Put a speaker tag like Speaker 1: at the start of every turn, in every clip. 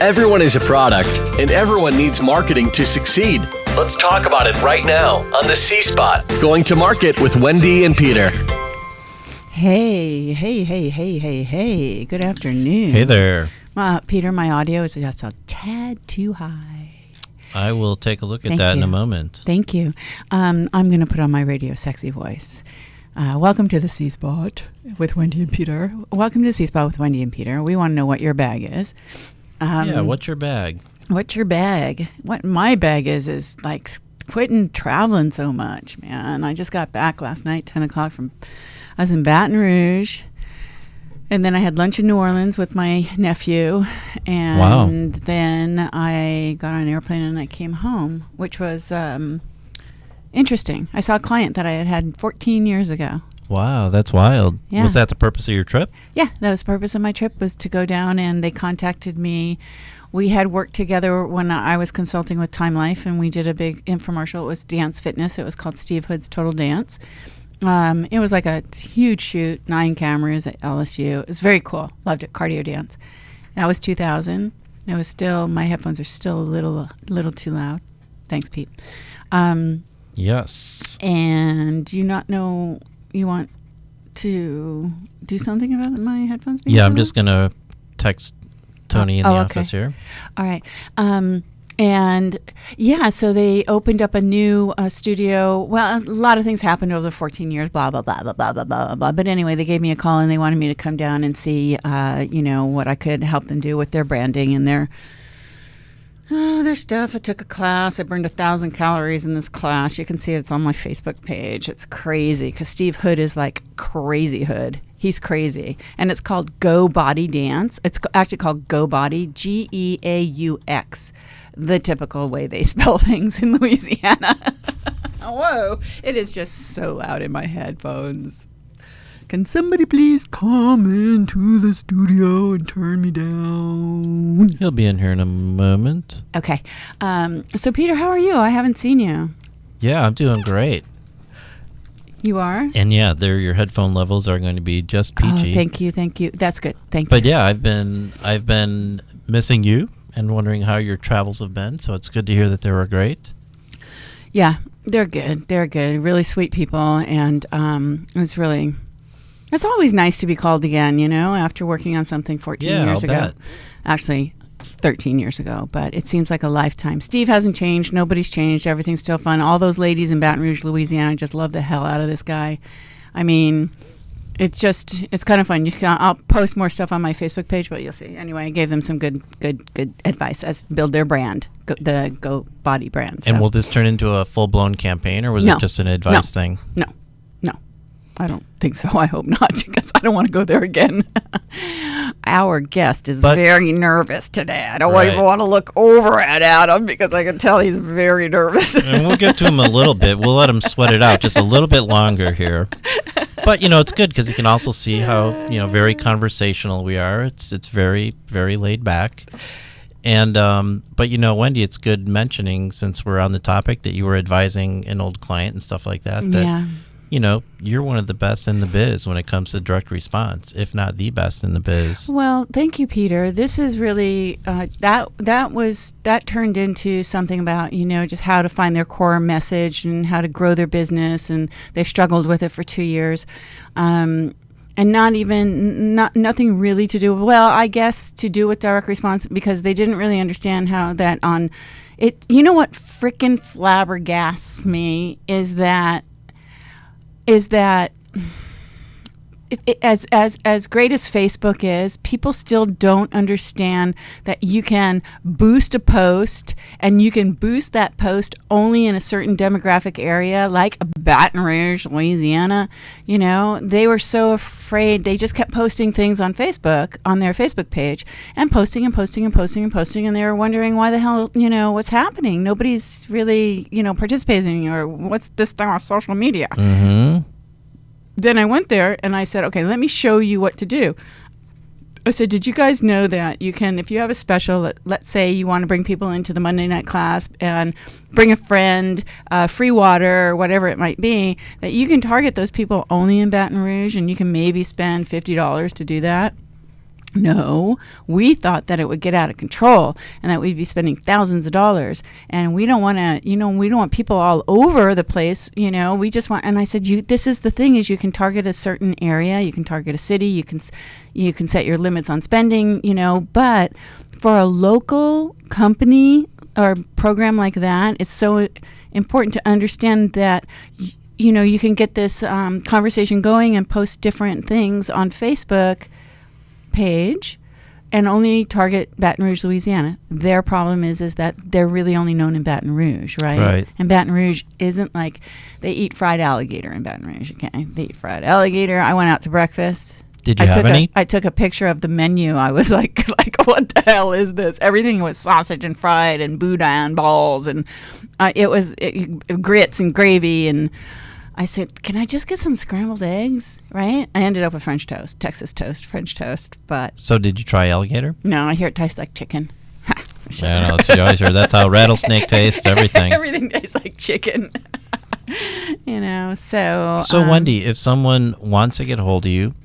Speaker 1: Everyone is a product, and everyone needs marketing to succeed. Let's talk about it right now on the C-Spot. Going to market with Wendi and Peter.
Speaker 2: Hey. Good afternoon.
Speaker 3: Hey there.
Speaker 2: Peter, my audio is just a tad too high.
Speaker 3: I will take a look at that in a moment.
Speaker 2: Thank you. I'm going to put on my radio sexy voice. Welcome to the C-Spot with Wendi and Peter. Welcome to the C-Spot with Wendi and Peter. We want to know what your bag is.
Speaker 3: What's your bag?
Speaker 2: What's your bag? What my bag is like quitting traveling so much, man. I just got back last night, 10 o'clock I was in Baton Rouge. And then I had lunch in New Orleans with my nephew. And then I got on an airplane and I came home, which was interesting. I saw a client that I had 14 years ago.
Speaker 3: Wow, that's wild.
Speaker 2: Yeah.
Speaker 3: Was that the purpose of your trip?
Speaker 2: Yeah, that was the purpose of my trip, was to go down, and they contacted me. We had worked together when I was consulting with Time Life, and we did a big infomercial. It was dance fitness. It was called Steve Hood's Total Dance. It was like a huge shoot, 9 cameras at LSU. It was very cool. Loved it. Cardio dance. That was 2000. It was still, my headphones are still a little too loud. Thanks, Pete.
Speaker 3: Yes.
Speaker 2: And do you not know you want to do something about my headphones being
Speaker 3: I'm
Speaker 2: loud?
Speaker 3: just going to text Tony in the office here.
Speaker 2: All right. So they opened up a new studio. Well, a lot of things happened over the 14 years, blah, blah, blah, blah, blah, blah, blah, blah. But anyway, they gave me a call and they wanted me to come down and see, what I could help them do with their branding and their stuff. I took a class. I burned 1,000 calories in this class. You can see it's on my Facebook page. It's crazy because Steve Hood is like crazy Hood. He's crazy. And it's called Go Body Dance. It's actually called Go Body, Geaux, the typical way they spell things in Louisiana. Whoa. It is just so loud in my headphones. Can somebody please come into the studio and turn me down?
Speaker 3: He'll be in here in a moment.
Speaker 2: Okay. So, Peter, how are you? I haven't seen you.
Speaker 3: Yeah, I'm doing great.
Speaker 2: You are?
Speaker 3: And your headphone levels are going to be just peachy.
Speaker 2: Oh, thank you. That's good. Thank you.
Speaker 3: But yeah, I've been missing you and wondering how your travels have been. So it's good to hear that they were great.
Speaker 2: Yeah, they're good. They're good. Really sweet people. And it's always nice to be called again, after working on something 14 years ago.
Speaker 3: Bet.
Speaker 2: Actually, 13 years ago, but it seems like a lifetime. Steve hasn't changed. Nobody's changed. Everything's still fun. All those ladies in Baton Rouge, Louisiana, just love the hell out of this guy. I mean, it's kind of fun. I'll post more stuff on my Facebook page, but you'll see. Anyway, I gave them some good advice as build their brand, the Go Body brand. So.
Speaker 3: And will this turn into a full-blown campaign, or was it just an advice thing?
Speaker 2: No. I don't think so. I hope not, because I don't want to go there again. Our guest is very nervous today. I don't even want to look over at Adam because I can tell he's very nervous.
Speaker 3: And we'll get to him a little bit. We'll let him sweat it out just a little bit longer here. But, it's good because you can also see how, very conversational we are. It's very, very laid back. And, but, Wendi, it's good mentioning, since we're on the topic, that you were advising an old client and stuff like that.
Speaker 2: Yeah.
Speaker 3: You're one of the best in the biz when it comes to direct response, if not the best in the biz.
Speaker 2: Well, thank you, Peter. This is really, that turned into something about, just how to find their core message and how to grow their business. And they've struggled with it for 2 years. And nothing really to do, I guess to do with direct response, because they didn't really understand how that on it. What frickin' flabbergasts me is that as great as Facebook is, people still don't understand that you can boost a post, and you can boost that post only in a certain demographic area, like Baton Rouge, Louisiana. They were so afraid. They just kept posting things on Facebook, on their Facebook page, and posting, and they were wondering why the hell, what's happening. Nobody's really, participating, or what's this thing on social media.
Speaker 3: Mm-hmm.
Speaker 2: Then I went there and I said, okay, let me show you what to do. I said, did you guys know that you can, if you have a special, let's say you want to bring people into the Monday night class and bring a friend, free water, or whatever it might be, that you can target those people only in Baton Rouge, and you can maybe spend $50 to do that. No, we thought that it would get out of control and that we'd be spending thousands of dollars. And we don't want to, we don't want people all over the place. We just want, and I said, this is the thing is you can target a certain area, you can target a city, you can set your limits on spending, but for a local company or program like that, it's so important to understand that you can get this conversation going and post different things on Facebook page and only target Baton Rouge, Louisiana. Their problem is that they're really only known in Baton Rouge, right?
Speaker 3: Right.
Speaker 2: And Baton Rouge isn't like they eat fried alligator in Baton Rouge, okay? They eat fried alligator. I went out to breakfast.
Speaker 3: Did you have any?
Speaker 2: I took a picture of the menu. I was like, what the hell is this? Everything was sausage and fried and boudin balls, and it was grits and gravy. And I said, can I just get some scrambled eggs, right? I ended up with French toast, Texas toast, French toast. But
Speaker 3: So did you try alligator?
Speaker 2: no, I hear it tastes like chicken.
Speaker 3: Yeah, I know. You always heard that's how rattlesnake tastes, everything.
Speaker 2: Everything tastes like chicken. So.
Speaker 3: So, Wendi, if someone wants to get a hold of you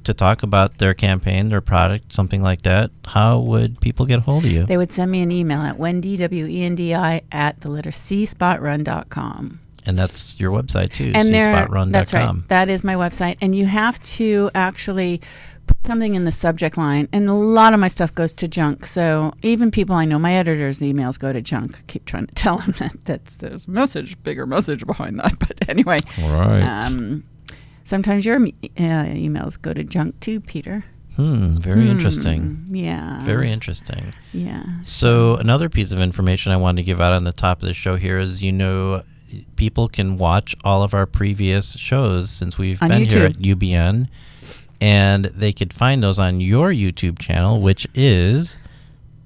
Speaker 3: to talk about their campaign, their product, something like that, how would people get a hold of you?
Speaker 2: They would send me an email at Wendi, WENDI, at the letter C, spotrun.com.
Speaker 3: And that's your website, too,
Speaker 2: And
Speaker 3: cspotrun.com.
Speaker 2: that's right. That is my website. And you have to actually put something in the subject line. And a lot of my stuff goes to junk. So even people I know, my editor's emails go to junk. I keep trying to tell them there's a bigger message behind that. But anyway.
Speaker 3: Right.
Speaker 2: Sometimes your emails go to junk too, Peter.
Speaker 3: Very interesting.
Speaker 2: Yeah.
Speaker 3: Very interesting.
Speaker 2: Yeah.
Speaker 3: So another piece of information I wanted to give out on the top of the show here is, people can watch all of our previous shows since we've
Speaker 2: on
Speaker 3: been
Speaker 2: YouTube.
Speaker 3: here at UBN, and they could find those on your YouTube channel, which is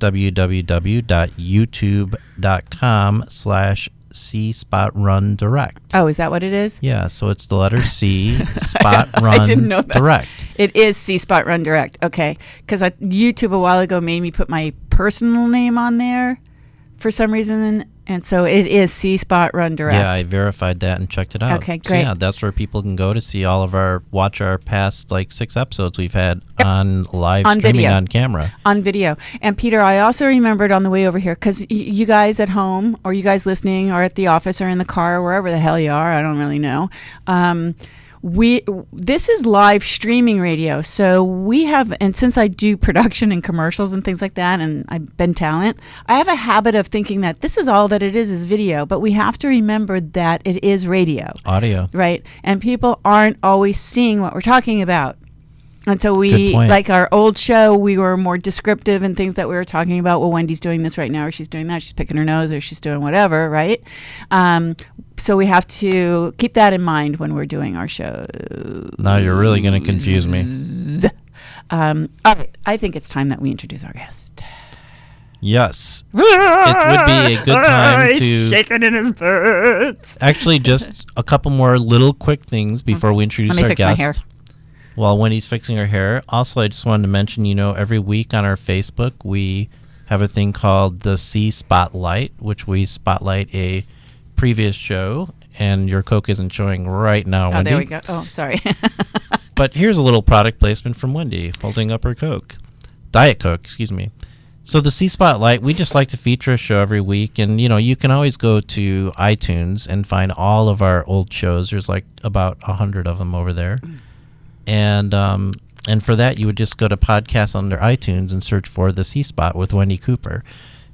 Speaker 3: www.youtube.com/cspotrundirect.
Speaker 2: Oh, is that what it is?
Speaker 3: Yeah, so it's the letter C, Spot Run
Speaker 2: I didn't know that.
Speaker 3: Direct.
Speaker 2: It is C Spot Run Direct. Okay. Because YouTube a while ago made me put my personal name on there for some reason. And so it is C Spot Run Direct.
Speaker 3: Yeah, I verified that and checked it out.
Speaker 2: Okay,
Speaker 3: So
Speaker 2: great.
Speaker 3: yeah, that's where people can go to see watch our past 6 episodes we've had on live
Speaker 2: On
Speaker 3: streaming
Speaker 2: video.
Speaker 3: on camera.
Speaker 2: On video. And Peter, I also remembered on the way over here, because you guys at home, or you guys listening, or at the office, or in the car, or wherever the hell you are, I don't really know. This is live streaming radio, so we have, and since I do production and commercials and things like that, and I've been talent, I have a habit of thinking that this is all that it is video, but we have to remember that it is radio,
Speaker 3: Audio.
Speaker 2: right? And people aren't always seeing what we're talking about. And so
Speaker 3: Good point.
Speaker 2: like our old show, we were more descriptive in things that we were talking about. Well, Wendy's doing this right now, or she's doing that, she's picking her nose, or she's doing whatever, right? So we have to keep that in mind when we're doing our show.
Speaker 3: Now you're really going to confuse me.
Speaker 2: All right, I think it's time that we introduce our guest.
Speaker 3: Yes. It would be a good time to...
Speaker 2: He's shaking in his boots.
Speaker 3: Actually, just a couple more little quick things before we introduce
Speaker 2: Let me
Speaker 3: our
Speaker 2: fix my
Speaker 3: guest.
Speaker 2: hair.
Speaker 3: While Wendy's fixing her hair. Also, I just wanted to mention, every week on our Facebook, we have a thing called the C Spotlight, which we spotlight a previous show. And your Coke isn't showing right now,
Speaker 2: Oh,
Speaker 3: Wendy.
Speaker 2: there we go. Oh, sorry.
Speaker 3: But here's a little product placement from Wendi, holding up her Coke. Diet Coke, excuse me. So the C Spotlight, we just like to feature a show every week. And, you can always go to iTunes and find all of our old shows. There's about 100 of them over there. And for that, you would just go to podcasts under iTunes and search for The C Spot with Wendi Cooper.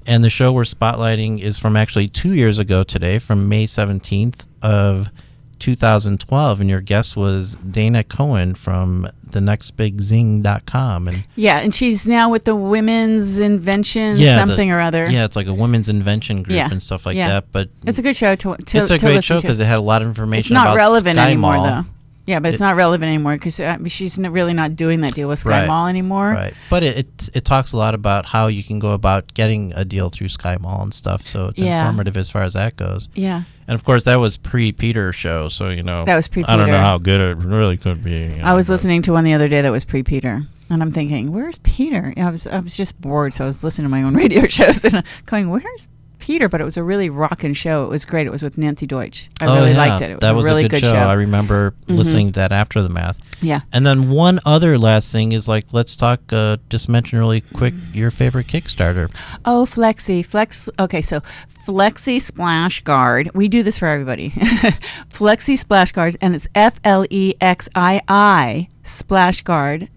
Speaker 3: And the show we're spotlighting is from actually 2 years ago today, from May 17th of 2012. And your guest was Dana Cohen from thenextbigzing.com. And
Speaker 2: Yeah, and she's now with the Women's Invention something or other.
Speaker 3: Yeah, it's like a women's invention group
Speaker 2: Yeah,
Speaker 3: and stuff like
Speaker 2: yeah.
Speaker 3: that. But
Speaker 2: It's a good show to
Speaker 3: it's a
Speaker 2: to
Speaker 3: great
Speaker 2: listen
Speaker 3: show
Speaker 2: to.
Speaker 3: because it had a lot of information
Speaker 2: It's not
Speaker 3: about
Speaker 2: relevant
Speaker 3: Sky
Speaker 2: anymore,
Speaker 3: Mall.
Speaker 2: though. Yeah, but it's not relevant anymore because she's really not doing that deal with Sky
Speaker 3: Right.
Speaker 2: Mall anymore.
Speaker 3: Right, but it talks a lot about how you can go about getting a deal through Sky Mall and stuff. So it's
Speaker 2: Yeah.
Speaker 3: informative as far as that goes.
Speaker 2: Yeah.
Speaker 3: And of course, that was pre-Peter show, so
Speaker 2: That was pre-Peter.
Speaker 3: I don't know how good it really could be.
Speaker 2: I was listening to one the other day that was pre-Peter, and I'm thinking, where's Peter? I was just bored, so I was listening to my own radio shows and going, where's Peter, but it was a really rockin' show. It was great. It was with Nancy Deutsch. I
Speaker 3: Oh,
Speaker 2: really
Speaker 3: yeah.
Speaker 2: liked it. It was
Speaker 3: That
Speaker 2: a
Speaker 3: was
Speaker 2: really
Speaker 3: a good show. I remember listening to that after the math.
Speaker 2: Yeah.
Speaker 3: And then one other last thing is like, let's talk, just mention really quick your favorite Kickstarter.
Speaker 2: Oh, Flexi. Okay, so Flexi Splash Guard. We do this for everybody. Flexi Splash Guard, and it's FLEXII Splash Guard.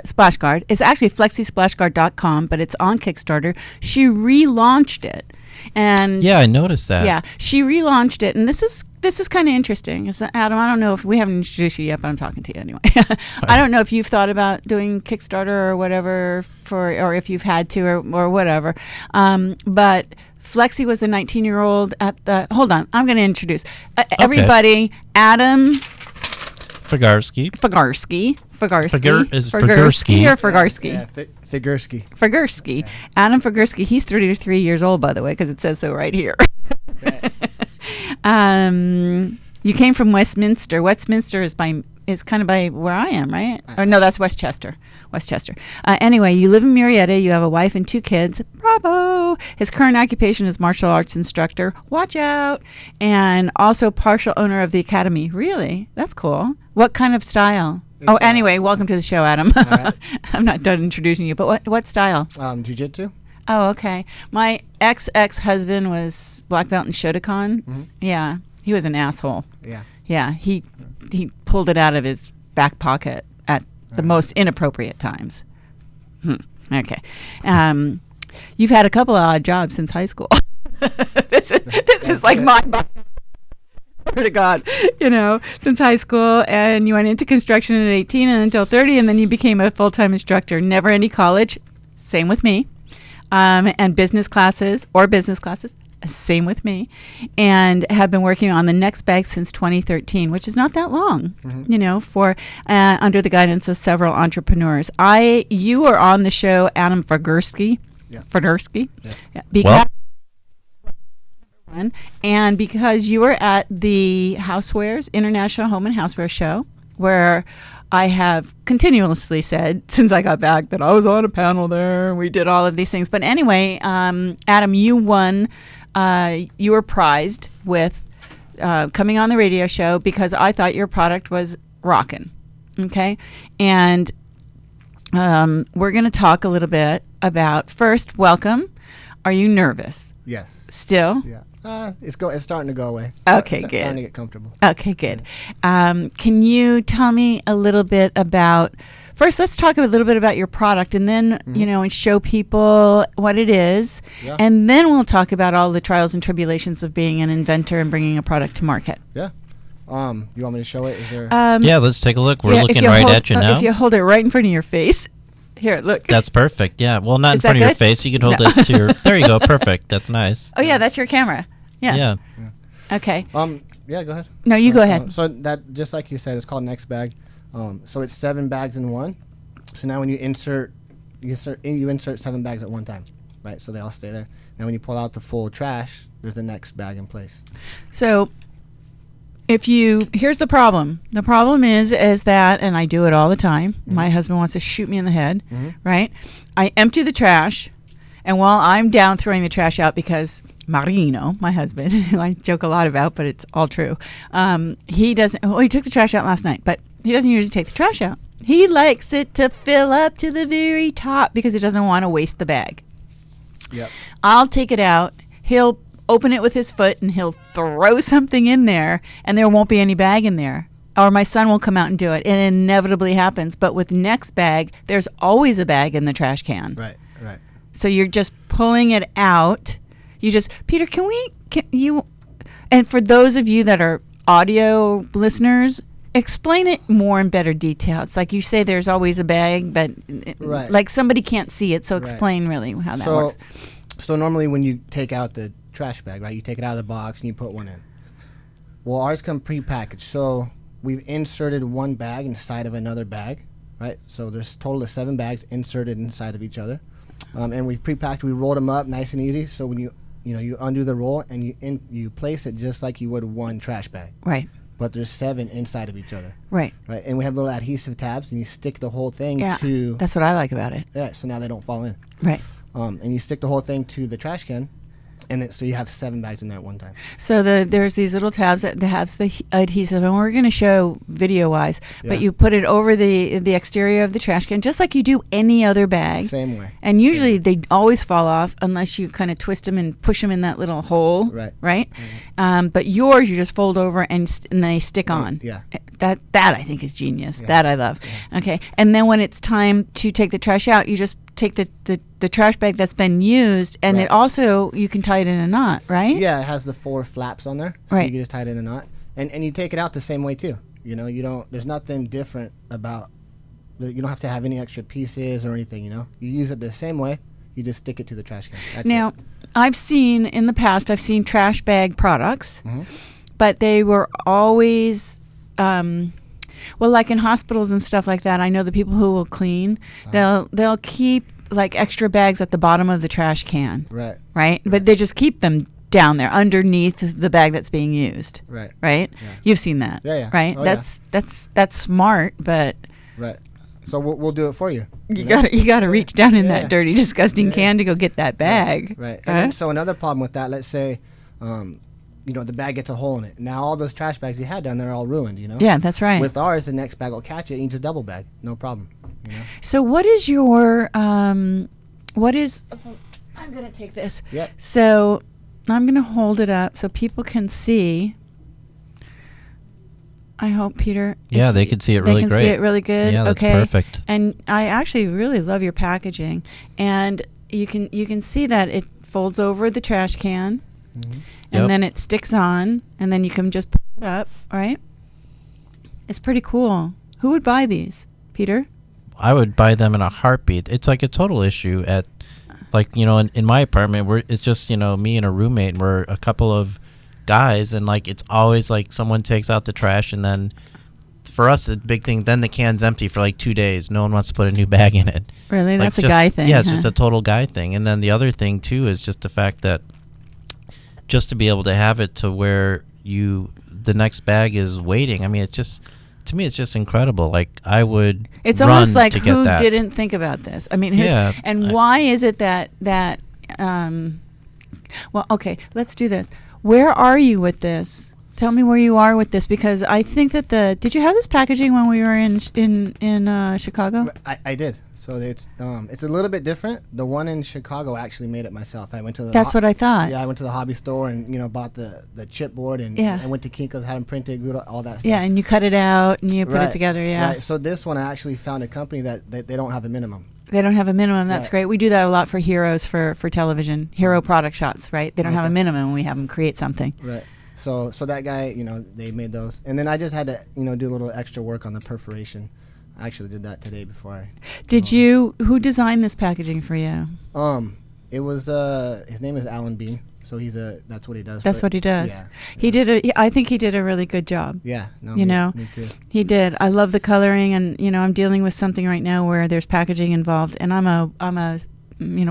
Speaker 2: Splash Guard. It's actually flexisplashguard.com, but it's on Kickstarter. She relaunched it. And
Speaker 3: Yeah, I noticed that.
Speaker 2: yeah, she relaunched it, and this is kind of interesting. Adam, I don't know if we haven't introduced you yet, but I'm talking to you anyway. I don't know if you've thought about doing Kickstarter or whatever or if you've had to or whatever. But Flexi was the 19-year-old at the. Hold on, I'm going to introduce everybody. Adam
Speaker 3: Figurski.
Speaker 2: Figurski.
Speaker 3: Is
Speaker 2: Figurski or Figurski?
Speaker 4: Yeah, Figurski.
Speaker 2: Figurski.
Speaker 4: Yeah.
Speaker 2: Adam Figurski. He's 33 years old, by the way, because it says so right here. You came from Westminster. Westminster is kind of by where I am, right? Or no, that's Westchester. Anyway, you live in Murrieta. You have a wife and 2 kids. Bravo! His current occupation is martial arts instructor. Watch out! And also partial owner of the academy. Really? That's cool. What kind of style? Anyway, welcome to the show, Adam.
Speaker 4: Right.
Speaker 2: I'm not done introducing you, but what style?
Speaker 4: Jiu-jitsu.
Speaker 2: Oh, okay. My ex-husband was black belt in Shotokan.
Speaker 4: Mm-hmm.
Speaker 2: Yeah, he was an asshole.
Speaker 4: Yeah.
Speaker 2: Yeah, he pulled it out of his back pocket at the most inappropriate times. Okay. You've had a couple of odd jobs since high school. This is like my swear to God, since high school, and you went into construction at 18 and until 30, and then you became a full-time instructor. Never any college. Same with me. And business classes. Same with me. And have been working on the next bag since 2013, which is not that long, for under the guidance of several entrepreneurs. You were on the show, Adam Figurski.
Speaker 4: Yeah.
Speaker 2: Figurski.
Speaker 4: Yeah.
Speaker 2: Because and because you were at the Housewares International Home and Houseware Show, where I have continuously said since I got back that I was on a panel there and we did all of these things. But anyway, Adam, you won. You were prized with coming on the radio show because I thought your product was rockin'. Okay, and we're going to talk a little bit about first. Welcome. Are you nervous?
Speaker 4: Yes.
Speaker 2: Still?
Speaker 4: Yeah. It's starting to go away.
Speaker 2: Okay,
Speaker 4: It's
Speaker 2: good.
Speaker 4: starting to get comfortable.
Speaker 2: Okay, good. Can you tell me a little bit about? First, let's talk a little bit about your product, and then and show people what it is,
Speaker 4: Yeah.
Speaker 2: and then we'll talk about all the trials and tribulations of being an inventor and bringing a product to market.
Speaker 4: Yeah. You want me to show it? Is there?
Speaker 3: Yeah, let's take a look. We're
Speaker 2: Yeah,
Speaker 3: looking
Speaker 2: if you
Speaker 3: right
Speaker 2: hold-
Speaker 3: at you now.
Speaker 2: If you hold it right in front of your face, here, look.
Speaker 3: That's perfect. Yeah. Well, not in
Speaker 2: Is that
Speaker 3: front of your
Speaker 2: good?
Speaker 3: face. You could hold
Speaker 2: No.
Speaker 3: it to your. There you go. Perfect. That's nice.
Speaker 2: Oh yeah, that's your camera. Yeah.
Speaker 3: Yeah.
Speaker 2: Okay.
Speaker 4: Yeah. Go ahead.
Speaker 2: No, you go ahead.
Speaker 4: So that, just like you said, it's called Next Bag. So it's 7 bags in one. So now when you insert 7 bags at one time, right? So they all stay there. Now when you pull out the full trash, there's the next bag in place.
Speaker 2: So here's the problem. The problem is that, and I do it all the time. My husband wants to shoot me in the head, right? I empty the trash, and while I'm down throwing the trash out because Marino, my husband, who I joke a lot about, but it's all true, he doesn't, he took the trash out last night, but he doesn't usually take the trash out. He likes it to fill up to the very top because he doesn't want to waste the bag.
Speaker 4: Yep.
Speaker 2: I'll take it out. He'll open it with his foot and he'll throw something in there and there won't be any bag in there. Or my son will come out and do it. It inevitably happens. But with Next Bag, there's always a bag in the trash can.
Speaker 4: Right.
Speaker 2: So you're just pulling it out. Peter, can you, and for those of you that are audio listeners, explain it more in better detail. It's like you say there's always a bag, but
Speaker 4: Right.
Speaker 2: like somebody can't see it. So
Speaker 4: Right.
Speaker 2: explain really how that works.
Speaker 4: So normally when you take out the trash bag, right, you take it out of the box and you put one in. Well, ours come pre-packaged. So we've inserted one bag inside of another bag, right? So there's a total of 7 bags inserted inside of each other. And we pre-packed, we rolled them up nice and easy. So when you undo the roll and you place it just like you would one trash bag.
Speaker 2: Right.
Speaker 4: But there's 7 inside of each other.
Speaker 2: Right.
Speaker 4: Right. And we have little adhesive tabs and you stick the whole thing
Speaker 2: Yeah.
Speaker 4: to,
Speaker 2: That's what I like about it.
Speaker 4: yeah, so now they don't fall in.
Speaker 2: Right.
Speaker 4: And you stick the whole thing to the trash can. And so you have 7 bags in there at one time.
Speaker 2: So there's these little tabs that has the adhesive, and we're going to show video-wise,
Speaker 4: Yeah.
Speaker 2: but you put it over the exterior of the trash can, just like you do any other bag.
Speaker 4: Same way.
Speaker 2: And usually they always fall off unless you kind of twist them and push them in that little hole.
Speaker 4: Right.
Speaker 2: Right? But yours, you just fold over and they stick on.
Speaker 4: Yeah.
Speaker 2: That I think is genius. That I love. Okay. And then when it's time to take the trash out, you just take the trash bag that's been used, and it also, you can tie it in a knot, right?
Speaker 4: Yeah, it has the 4 flaps on there, so
Speaker 2: Right.
Speaker 4: you can just tie it in a knot, and you take it out the same way too. You know, you don't. There's nothing different about. You don't have to have any extra pieces or anything. You know, you use it the same way. You just stick it to the trash can. That's
Speaker 2: Now,
Speaker 4: it.
Speaker 2: I've seen trash bag products, but they were always, well, like in hospitals and stuff like that. I know the people who will clean, they'll keep like extra bags at the bottom of the trash can,
Speaker 4: Right.
Speaker 2: But they just keep them down there underneath the bag that's being used,
Speaker 4: Right.
Speaker 2: right?
Speaker 4: Yeah.
Speaker 2: You've seen that,
Speaker 4: Yeah.
Speaker 2: right?
Speaker 4: Oh,
Speaker 2: That's smart, but
Speaker 4: Right. So we'll do it for you.
Speaker 2: you gotta reach down in
Speaker 4: Yeah.
Speaker 2: that dirty, disgusting can to go get that bag.
Speaker 4: Right.
Speaker 2: Huh?
Speaker 4: And then, so another problem with that, let's say, the bag gets a hole in it. Now all those trash bags you had down there are all ruined. You know.
Speaker 2: Yeah, that's right.
Speaker 4: With ours, the next bag will catch it. It needs a double bag. No problem. You know.
Speaker 2: So what is your I'm going to take this.
Speaker 4: Yep.
Speaker 2: So I'm going to hold it up so people can see. I hope, Peter.
Speaker 3: Yeah,
Speaker 2: if
Speaker 3: they can see it really
Speaker 2: They can
Speaker 3: great.
Speaker 2: see it really good.
Speaker 3: Yeah, that's
Speaker 2: okay.
Speaker 3: perfect.
Speaker 2: And I actually really love your packaging. And you can see that it folds over the trash can, and
Speaker 3: Yep.
Speaker 2: then it sticks on, and then you can just pull it up, right? It's pretty cool. Who would buy these, Peter?
Speaker 3: I would buy them in a heartbeat. It's like a total issue at, like, in my apartment, it's just, me and a roommate, and we're a couple of guys, and like it's always like someone takes out the trash, and then for us the big thing, then the can's empty for like 2 days. No one wants to put a new bag in it.
Speaker 2: Really?
Speaker 3: Like,
Speaker 2: That's a
Speaker 3: just-
Speaker 2: guy thing.
Speaker 3: Yeah, it's
Speaker 2: huh?
Speaker 3: just a total guy thing. And then the other thing too is just the fact that just to be able to have it to where the next bag is waiting. I mean, to me it's just incredible. Like I would
Speaker 2: It's
Speaker 3: run
Speaker 2: almost like
Speaker 3: to get
Speaker 2: who
Speaker 3: that.
Speaker 2: didn't think about this? I mean,
Speaker 3: Yeah,
Speaker 2: why is it that well, okay, let's do this. Where are you with this? Tell me where you are with this, because I think that did you have this packaging when we were in Chicago?
Speaker 4: I did. So it's a little bit different. The one in Chicago, I actually made it myself. I went to the
Speaker 2: That's what I thought.
Speaker 4: Yeah, I went to the hobby store and bought the chipboard and
Speaker 2: Yeah.
Speaker 4: I went to Kinko's, had them printed, glued, all that stuff.
Speaker 2: Yeah, and you cut it out and you put it
Speaker 4: Right,
Speaker 2: together. Yeah,
Speaker 4: Right. So this one, I actually found a company that they don't have a minimum.
Speaker 2: they don't have a minimum. That's
Speaker 4: Right.
Speaker 2: great. We do that a lot for heroes for television, hero product shots. Right? They don't have a
Speaker 4: Okay.
Speaker 2: minimum. We have them create something.
Speaker 4: Right. So that guy, they made those, and then I just had to do a little extra work on the perforation. I actually did that today before I.
Speaker 2: Did you? Who designed this packaging for you?
Speaker 4: It was his name is Alan Bean. So that's what he does.
Speaker 2: That's
Speaker 4: but-
Speaker 2: what he does.
Speaker 4: Yeah.
Speaker 2: I think he did a really good job.
Speaker 4: Yeah. No,
Speaker 2: You know,
Speaker 4: me too.
Speaker 2: He did. I love the coloring, and I'm dealing with something right now where there's packaging involved, and I'm a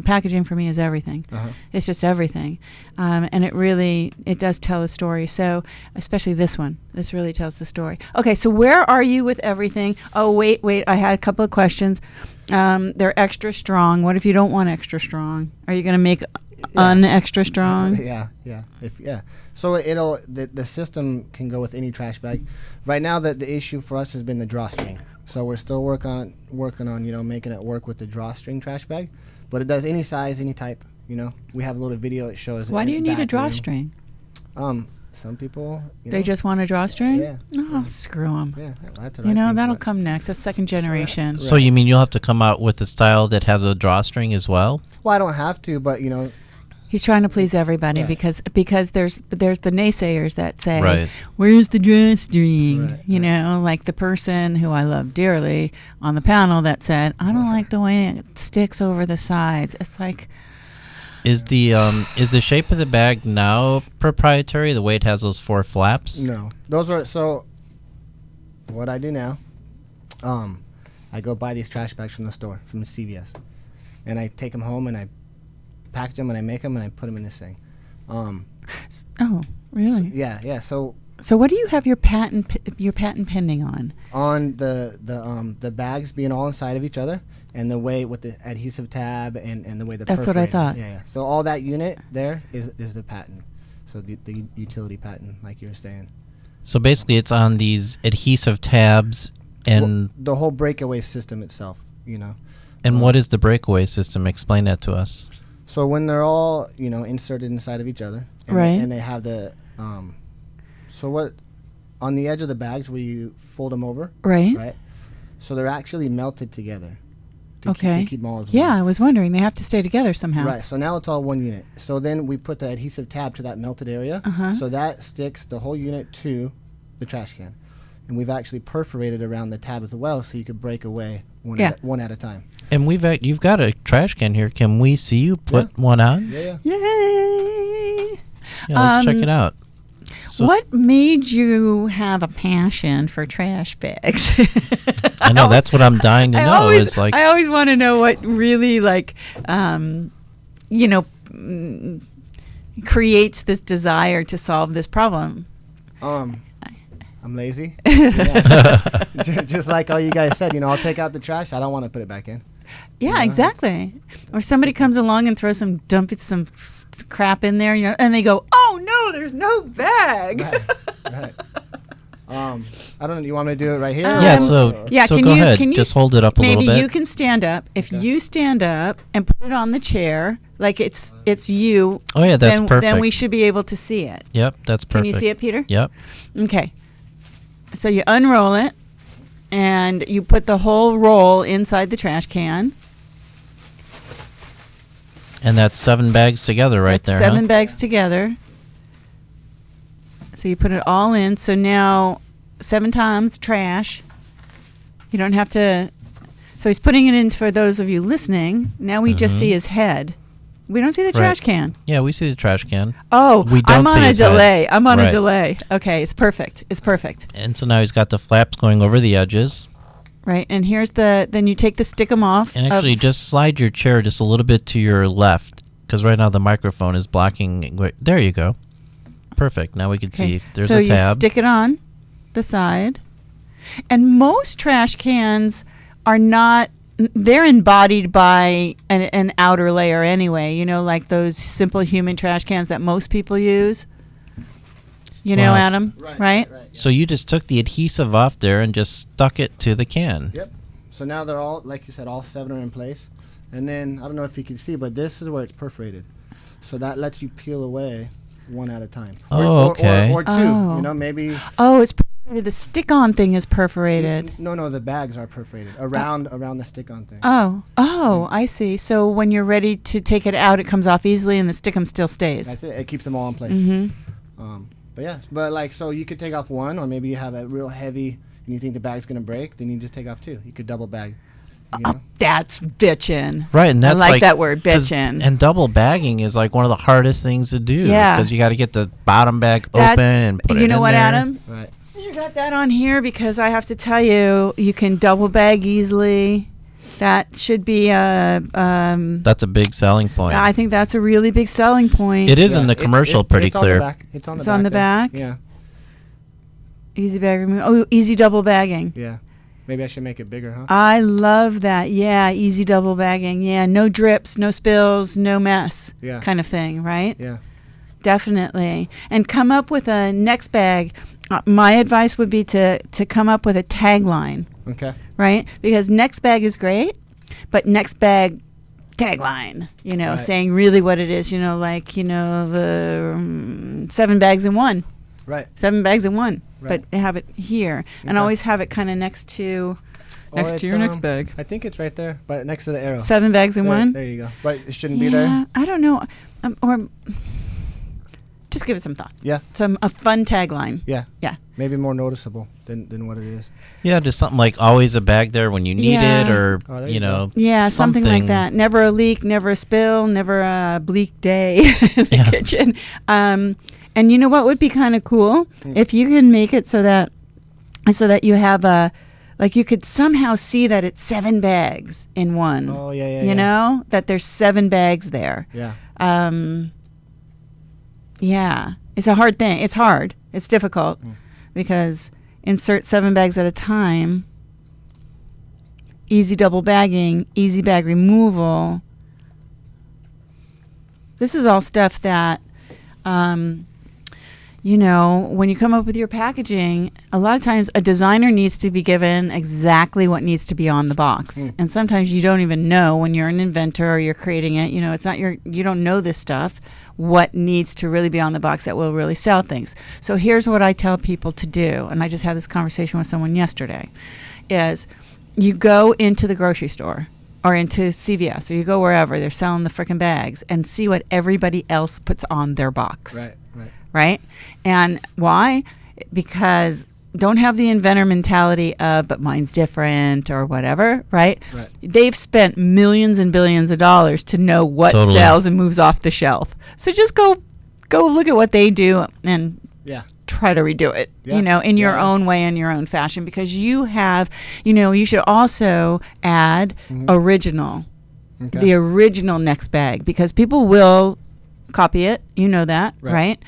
Speaker 2: packaging for me is everything.
Speaker 4: Uh-huh.
Speaker 2: It's just everything, and it does tell a story. So especially this one, this really tells the story. Okay, so where are you with everything? Oh, wait, I had a couple of questions. They're extra strong. What if you don't want extra strong? Are you going to make un-extra strong?
Speaker 4: Yeah. So the system can go with any trash bag. Right now, the issue for us has been the drawstring. So we're still working on making it work with the drawstring trash bag, but it does any size, any type. We have a little video it shows.
Speaker 2: Why do you need a
Speaker 4: back room.
Speaker 2: drawstring?
Speaker 4: Some people.
Speaker 2: They just want a drawstring?
Speaker 4: Yeah.
Speaker 2: Oh, screw them.
Speaker 4: Yeah, that's what I think,
Speaker 2: That'll
Speaker 4: but-
Speaker 2: come next. That's second generation.
Speaker 3: So you mean you'll have to come out with a style that has a drawstring as well?
Speaker 4: Well, I don't have to, but
Speaker 2: He's trying to please everybody
Speaker 4: Right.
Speaker 2: because there's the naysayers that say,
Speaker 3: Right.
Speaker 2: "Where's the drawstring?"
Speaker 4: Right,
Speaker 2: Like the person who I love dearly on the panel that said, "I don't like the way it sticks over the sides." It's like,
Speaker 3: Is the shape of the bag now proprietary? The way it has those 4 flaps?
Speaker 4: No, those are so. What I do now, I go buy these trash bags from the store, from the CVS, and I take them home and I package them and I make them and I put them in this thing.
Speaker 2: oh, really?
Speaker 4: Yeah. So
Speaker 2: So what do you have your patent pending on?
Speaker 4: On the bags being all inside of each other, and the way with the adhesive tab and the way the
Speaker 2: That's what I
Speaker 4: perforated.
Speaker 2: thought.
Speaker 4: Yeah. So all that unit there is the patent. So the utility patent, like you were saying.
Speaker 3: So basically, it's on these adhesive tabs, and
Speaker 4: The whole breakaway system itself, you know.
Speaker 3: and what is the breakaway system? Explain that to us.
Speaker 4: So when they're all, you know, inserted inside of each other, and
Speaker 2: Right.
Speaker 4: and they have the, so what, on the edge of the bags where you fold them over,
Speaker 2: Right.
Speaker 4: right? So they're actually melted together.
Speaker 2: Okay.
Speaker 4: To keep them all as
Speaker 2: Yeah,
Speaker 4: one.
Speaker 2: I was wondering. They have to stay together somehow.
Speaker 4: Right. So now it's all one unit. So then we put the adhesive tab to that melted area.
Speaker 2: Uh-huh.
Speaker 4: So that sticks the whole unit to the trash can, and we've actually perforated around the tab as well, so you could break away one at a time.
Speaker 3: And you've got a trash can here. Can we see you put one on?
Speaker 4: Yeah.
Speaker 2: Yay!
Speaker 3: Yeah, let's check it out. So
Speaker 2: What made you have a passion for trash bags?
Speaker 3: I know that's what I'm dying to know. Is like
Speaker 2: I always want to know what really creates this desire to solve this problem.
Speaker 4: I'm lazy. Yeah. Just like all you guys said, you know, I'll take out the trash. I don't want to put it back in.
Speaker 2: Yeah,
Speaker 4: Yeah,
Speaker 2: exactly. Or somebody comes along and throws some crap in there, you know, and they go, "Oh no, there's no bag."
Speaker 4: Right. I don't know. You want me to do it right here?
Speaker 3: yeah.
Speaker 2: Um,
Speaker 3: So
Speaker 2: Yeah,
Speaker 3: so
Speaker 2: can
Speaker 3: go
Speaker 2: you
Speaker 3: ahead.
Speaker 2: can you
Speaker 3: Just hold it up a little
Speaker 2: maybe
Speaker 3: bit.
Speaker 2: you can stand up. If
Speaker 4: Okay.
Speaker 2: you stand up and put it on the chair, like it's you,
Speaker 3: Oh yeah, that's
Speaker 2: then,
Speaker 3: perfect.
Speaker 2: then we should be able to see it.
Speaker 3: Yep, that's perfect.
Speaker 2: Can you see it, Peter?
Speaker 3: Yep.
Speaker 2: Okay. So you unroll it, and you put the whole roll inside the trash can.
Speaker 3: And that's 7 bags together right
Speaker 2: That's
Speaker 3: there.
Speaker 2: 7 bags together. So you put it all in. So now 7 times trash. You don't have to. So he's putting it in for those of you listening. Now we just see his head. We don't see the trash can.
Speaker 3: Yeah, we see the trash can.
Speaker 2: Oh,
Speaker 3: We don't
Speaker 2: I'm on
Speaker 3: see
Speaker 2: a
Speaker 3: his head.
Speaker 2: delay. I'm on a
Speaker 3: Right.
Speaker 2: delay. Okay, it's perfect. It's perfect.
Speaker 3: And so now he's got the flaps going over the edges.
Speaker 2: Right, and here's then you take the stickum off.
Speaker 3: And actually, just slide your chair just a little bit to your left, because right now the microphone is blocking. There you go. Perfect. Now we can see there's
Speaker 2: so
Speaker 3: a
Speaker 2: you
Speaker 3: tab.
Speaker 2: stick it on the side. And most trash cans are not, they're embodied by an outer layer anyway, you know, like those simple human trash cans that most people use. You know,
Speaker 3: Well,
Speaker 2: Adam, right?
Speaker 3: So you just took the adhesive off there and just stuck it to the can.
Speaker 4: Yep. So now they're all, like you said, all 7 are in place. And then, I don't know if you can see, but this is where it's perforated. So that lets you peel away one at a time.
Speaker 3: Oh, okay.
Speaker 4: Or 2,
Speaker 2: Oh.
Speaker 4: you know, maybe.
Speaker 2: Oh, it's perforated. The stick-on thing is perforated.
Speaker 4: No, the bags are perforated around the stick-on thing.
Speaker 2: Oh, I see. So when you're ready to take it out, it comes off easily and the stickum still stays.
Speaker 4: That's it. It keeps them all in place.
Speaker 2: Mm-hmm.
Speaker 4: But yeah, like, so you could take off one, or maybe you have a real heavy and you think the bag's gonna break, then you just take off 2. You could double bag. You know?
Speaker 2: That's bitchin'.
Speaker 3: Right, and that's
Speaker 2: I like that word,
Speaker 3: 'cause-
Speaker 2: bitchin'.
Speaker 3: And double bagging is like one of the hardest things to do.
Speaker 2: Yeah.
Speaker 3: Because you got to get the bottom bag open and put it in
Speaker 2: You know what,
Speaker 3: there.
Speaker 2: Adam?
Speaker 4: Right.
Speaker 2: You got that on here because I have to tell you, you can double bag easily. That should be
Speaker 3: That's a big selling point.
Speaker 2: I think that's a really big selling point.
Speaker 3: It is in the
Speaker 4: It's-
Speaker 3: commercial pretty
Speaker 4: it's
Speaker 3: clear.
Speaker 4: On the back. It's on the
Speaker 2: It's
Speaker 4: back.
Speaker 2: on the
Speaker 4: there.
Speaker 2: back?
Speaker 4: Yeah.
Speaker 2: Easy bag remove. Oh, easy double bagging.
Speaker 4: Yeah. Maybe I should make it bigger, huh?
Speaker 2: I love that. Yeah, easy double bagging. Yeah, no drips, no spills, no mess.
Speaker 4: Yeah.
Speaker 2: Kind of thing, right?
Speaker 4: Yeah.
Speaker 2: Definitely. And come up with a next bag. My advice would be to come up with a tagline,
Speaker 4: Okay.
Speaker 2: right? Because next bag is great, but next bag tagline, you know,
Speaker 4: Right.
Speaker 2: saying really what it is, you know, like, you know, the 7 bags in one.
Speaker 4: Right.
Speaker 2: 7 bags in one.
Speaker 4: Right.
Speaker 2: But have it here. And
Speaker 4: Okay.
Speaker 2: always have it kind of next to your next bag.
Speaker 4: I think it's right there, but next to the arrow.
Speaker 2: 7 bags in
Speaker 4: There-
Speaker 2: one?
Speaker 4: There you go. But it shouldn't be
Speaker 2: Yeah,
Speaker 4: there.
Speaker 2: I don't know. Or just give it some thought.
Speaker 4: Yeah.
Speaker 2: A fun tagline.
Speaker 4: Yeah.
Speaker 2: Yeah.
Speaker 4: Maybe more noticeable than what it is.
Speaker 3: Yeah, just something like always a bag there when you need
Speaker 2: Yeah.
Speaker 3: it, or
Speaker 4: Oh, there
Speaker 3: you
Speaker 4: you
Speaker 3: know,
Speaker 2: Yeah, something like that. Never a leak, never a spill, never a bleak day in the
Speaker 3: Yeah.
Speaker 2: kitchen. And you know what would be kind of cool if you can make it so that you have like you could somehow see that it's 7 bags in one.
Speaker 4: Oh yeah.
Speaker 2: You know that there's 7 bags there.
Speaker 4: Yeah.
Speaker 2: Yeah, it's a hard thing. It's hard. It's difficult because insert 7 bags at a time, easy double bagging, easy bag removal. This is all stuff that, you know, when you come up with your packaging, a lot of times a designer needs to be given exactly what needs to be on the box. And sometimes you don't even know when you're an inventor or you're creating it. You know, it's not you don't know this stuff, what needs to really be on the box that will really sell things. So here's what I tell people to do, and I just had this conversation with someone yesterday, is you go into the grocery store or into CVS or you go wherever they're selling the frickin' bags and see what everybody else puts on their box. Right? And why? Because don't have the inventor mentality of, but mine's different or whatever, right? They've spent millions and billions of dollars to know what sells and moves off the shelf. So just go look at what they do and try to redo it, you know, in your own way, in your own fashion, because you have, you know, you should also add original, the original next bag, because people will copy it. You know that, right?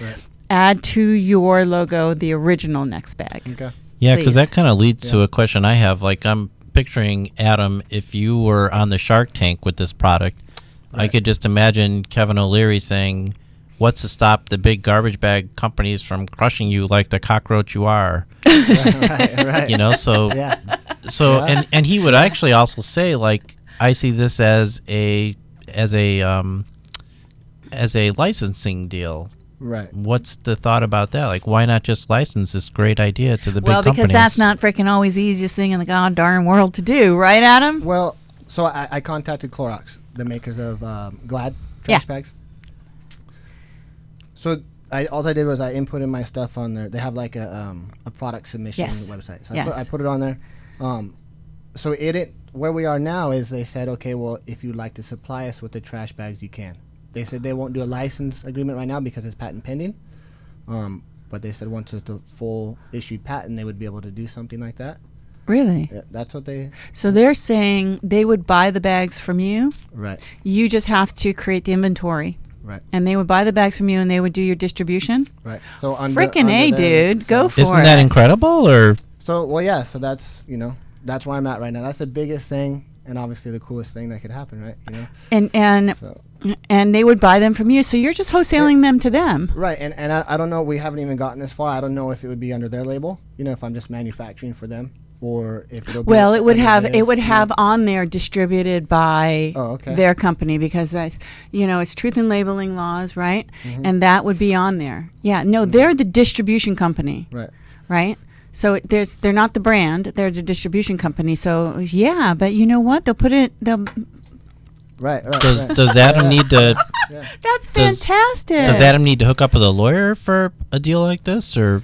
Speaker 2: Add to your logo the original next bag.
Speaker 3: Yeah, because that kind of leads to a question I have. Like, I'm picturing, Adam, if you were on the Shark Tank with this product, I could just imagine Kevin O'Leary saying, what's to stop the big garbage bag companies from crushing you like the cockroach you are? You know, so and he would actually also say, like, I see this as a licensing deal. What's the thought about that? Like, why not just license this great idea to the big companies?
Speaker 2: Well, because that's not freaking always the easiest thing in the god darn world to do, right, Adam?
Speaker 4: Well, so I contacted Clorox, the makers of Glad trash bags. So all I did was I inputted my stuff on there. They have like a product submission website. So I put it on there. So where we are now is they said, okay, well, if you'd like to supply us with the trash bags, you can. They said they won't do a license agreement right now because it's patent pending. But they said once it's a full issued patent, they would be able to do something like that.
Speaker 2: Really?
Speaker 4: Yeah, that's what they...
Speaker 2: So they're saying they would buy the bags from you.
Speaker 4: Right.
Speaker 2: You just have to create the inventory.
Speaker 4: Right.
Speaker 2: And they would buy the bags from you and they would do your distribution.
Speaker 4: Right. So
Speaker 2: frickin' A, dude.
Speaker 4: So
Speaker 2: go for it.
Speaker 3: Isn't that incredible? Or
Speaker 4: so, well, yeah. So that's, you know, that's where I'm at right now. That's the biggest thing and obviously the coolest thing that could happen, right? You know? And they would buy them from you, so you're just wholesaling them to them. Right, and I don't know, we haven't even gotten this far. I don't know if it would be under their label, you know, if I'm just manufacturing for them, or if it'll be...
Speaker 2: Well, it would have on there distributed by their company, because that's, you know, it's truth in labeling laws, right? And that would be on there. Yeah, no, they're the distribution company. Right? So they're not the brand, they're the distribution company. So, yeah, but you know what?
Speaker 4: Right.
Speaker 3: Does Adam need to...
Speaker 2: That's fantastic.
Speaker 3: Does Adam need to hook up with a lawyer for a deal like this, or...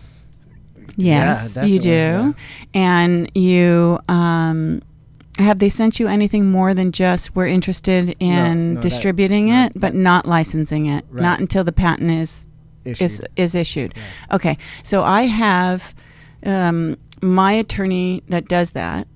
Speaker 2: Yes, you do. Yeah. And you... have they sent you anything more than just we're interested in distributing it, but not licensing it? Right. Not until the patent is issued. Yeah. Okay. So I have my attorney that does that.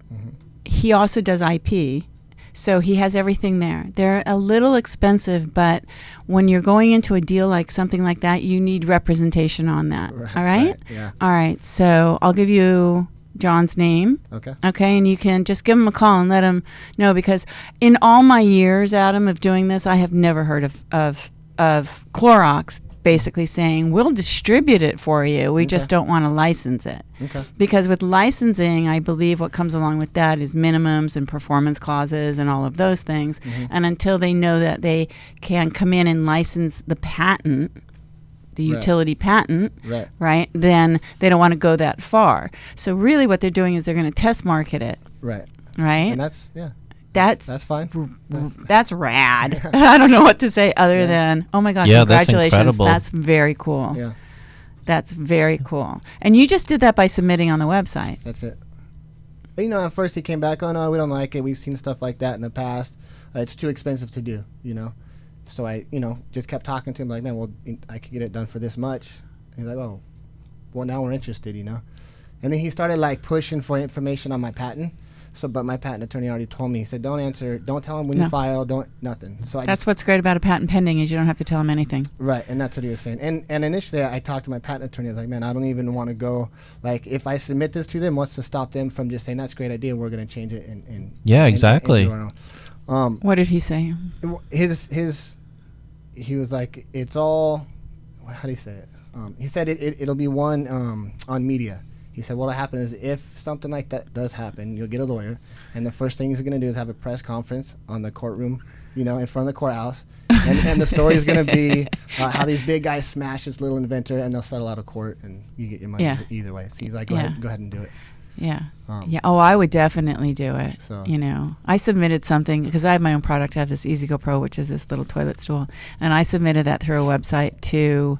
Speaker 2: He also does IP. So he has everything there. They're a little expensive, but when you're going into a deal like something like that, you need representation on that. All right?
Speaker 4: Yeah.
Speaker 2: All right. So I'll give you John's name. Okay. And you can just give him a call and let him know, because in all my years, Adam, of doing this, I have never heard of Clorox basically saying, we'll distribute it for you. We just don't want to license it. Because with licensing, I believe what comes along with that is minimums and performance clauses and all of those things. And until they know that they can come in and license the patent, the utility patent, right, then they don't want to go that far. So really what they're doing is they're going to test market it. Right.
Speaker 4: And that's, that's fine.
Speaker 2: That's rad. I don't know what to say other than, oh my God, congratulations. That's very cool.
Speaker 4: Yeah.
Speaker 2: That's very cool. And you just did that by submitting on the website.
Speaker 4: That's it. You know, at first he came back, oh no, we don't like it. We've seen stuff like that in the past. It's too expensive to do, you know. So I, you know, just kept talking to him like, man, well, I could get it done for this much. And he's like, oh, well, now we're interested, you know. And then he started like pushing for information on my patent. So, but my patent attorney already told me. He said, don't answer, don't tell him when you file, don't nothing. So
Speaker 2: That's what's great about a patent pending is you don't have to tell him anything.
Speaker 4: Right, and that's what he was saying. And initially, I talked to my patent attorney. I was like, man, I don't even want to go. Like, if I submit this to them, what's to stop them from just saying that's a great idea? We're going to change it.
Speaker 3: Exactly.
Speaker 2: What did he say?
Speaker 4: He was like, it's all. How do you say it? He said it'll be one on media. He said what'll happen is if something like that does happen, you'll get a lawyer, and the first thing he's going to do is have a press conference on the courtroom, in front of the courthouse, and the story is going to be how these big guys smash this little inventor, and they'll settle out of court, and you get your money either way. So he's like, go ahead and do it.
Speaker 2: Yeah. Oh, I would definitely do it.
Speaker 4: So.
Speaker 2: I submitted something because I have my own product. I have this Easy Go Pro, which is this little toilet stool, and I submitted that through a website to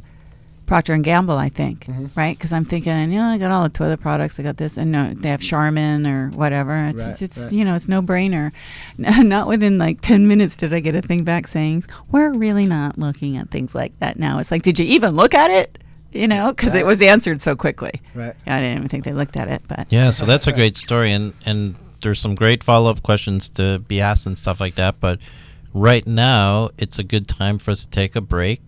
Speaker 2: Procter and Gamble, I think, right? Because I'm thinking, I got all the toilet products. I got this, and no, they have Charmin or whatever. It's it's no brainer. Not within like 10 minutes did I get a thing back saying we're really not looking at things like that now. It's like, did you even look at it? Because it was answered so quickly.
Speaker 4: Right.
Speaker 2: I didn't even think they looked at it, but
Speaker 3: yeah. So that's a great story, and there's some great follow-up questions to be asked and stuff like that, but. Right now, it's a good time for us to take a break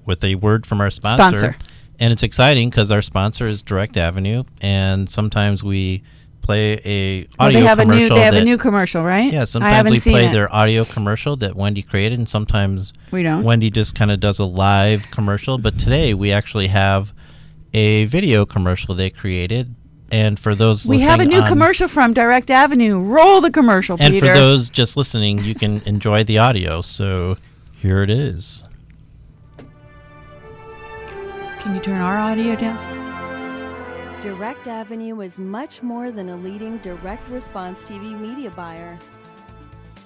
Speaker 3: with a word from our sponsor. And it's exciting because our sponsor is Direct Avenue, and sometimes we play a audio commercial.
Speaker 2: They have a new commercial, right?
Speaker 3: Yeah, sometimes we play their audio commercial that Wendy created, and sometimes
Speaker 2: we don't.
Speaker 3: Wendy just kind of does a live commercial. But today we actually have a video commercial they created. And for those
Speaker 2: we have a new commercial from Direct Avenue. Roll the commercial, Peter.
Speaker 3: And for those just listening, you can enjoy the audio. So here it is.
Speaker 2: Can you turn our audio down?
Speaker 5: Direct Avenue is much more than a leading direct response TV media buyer.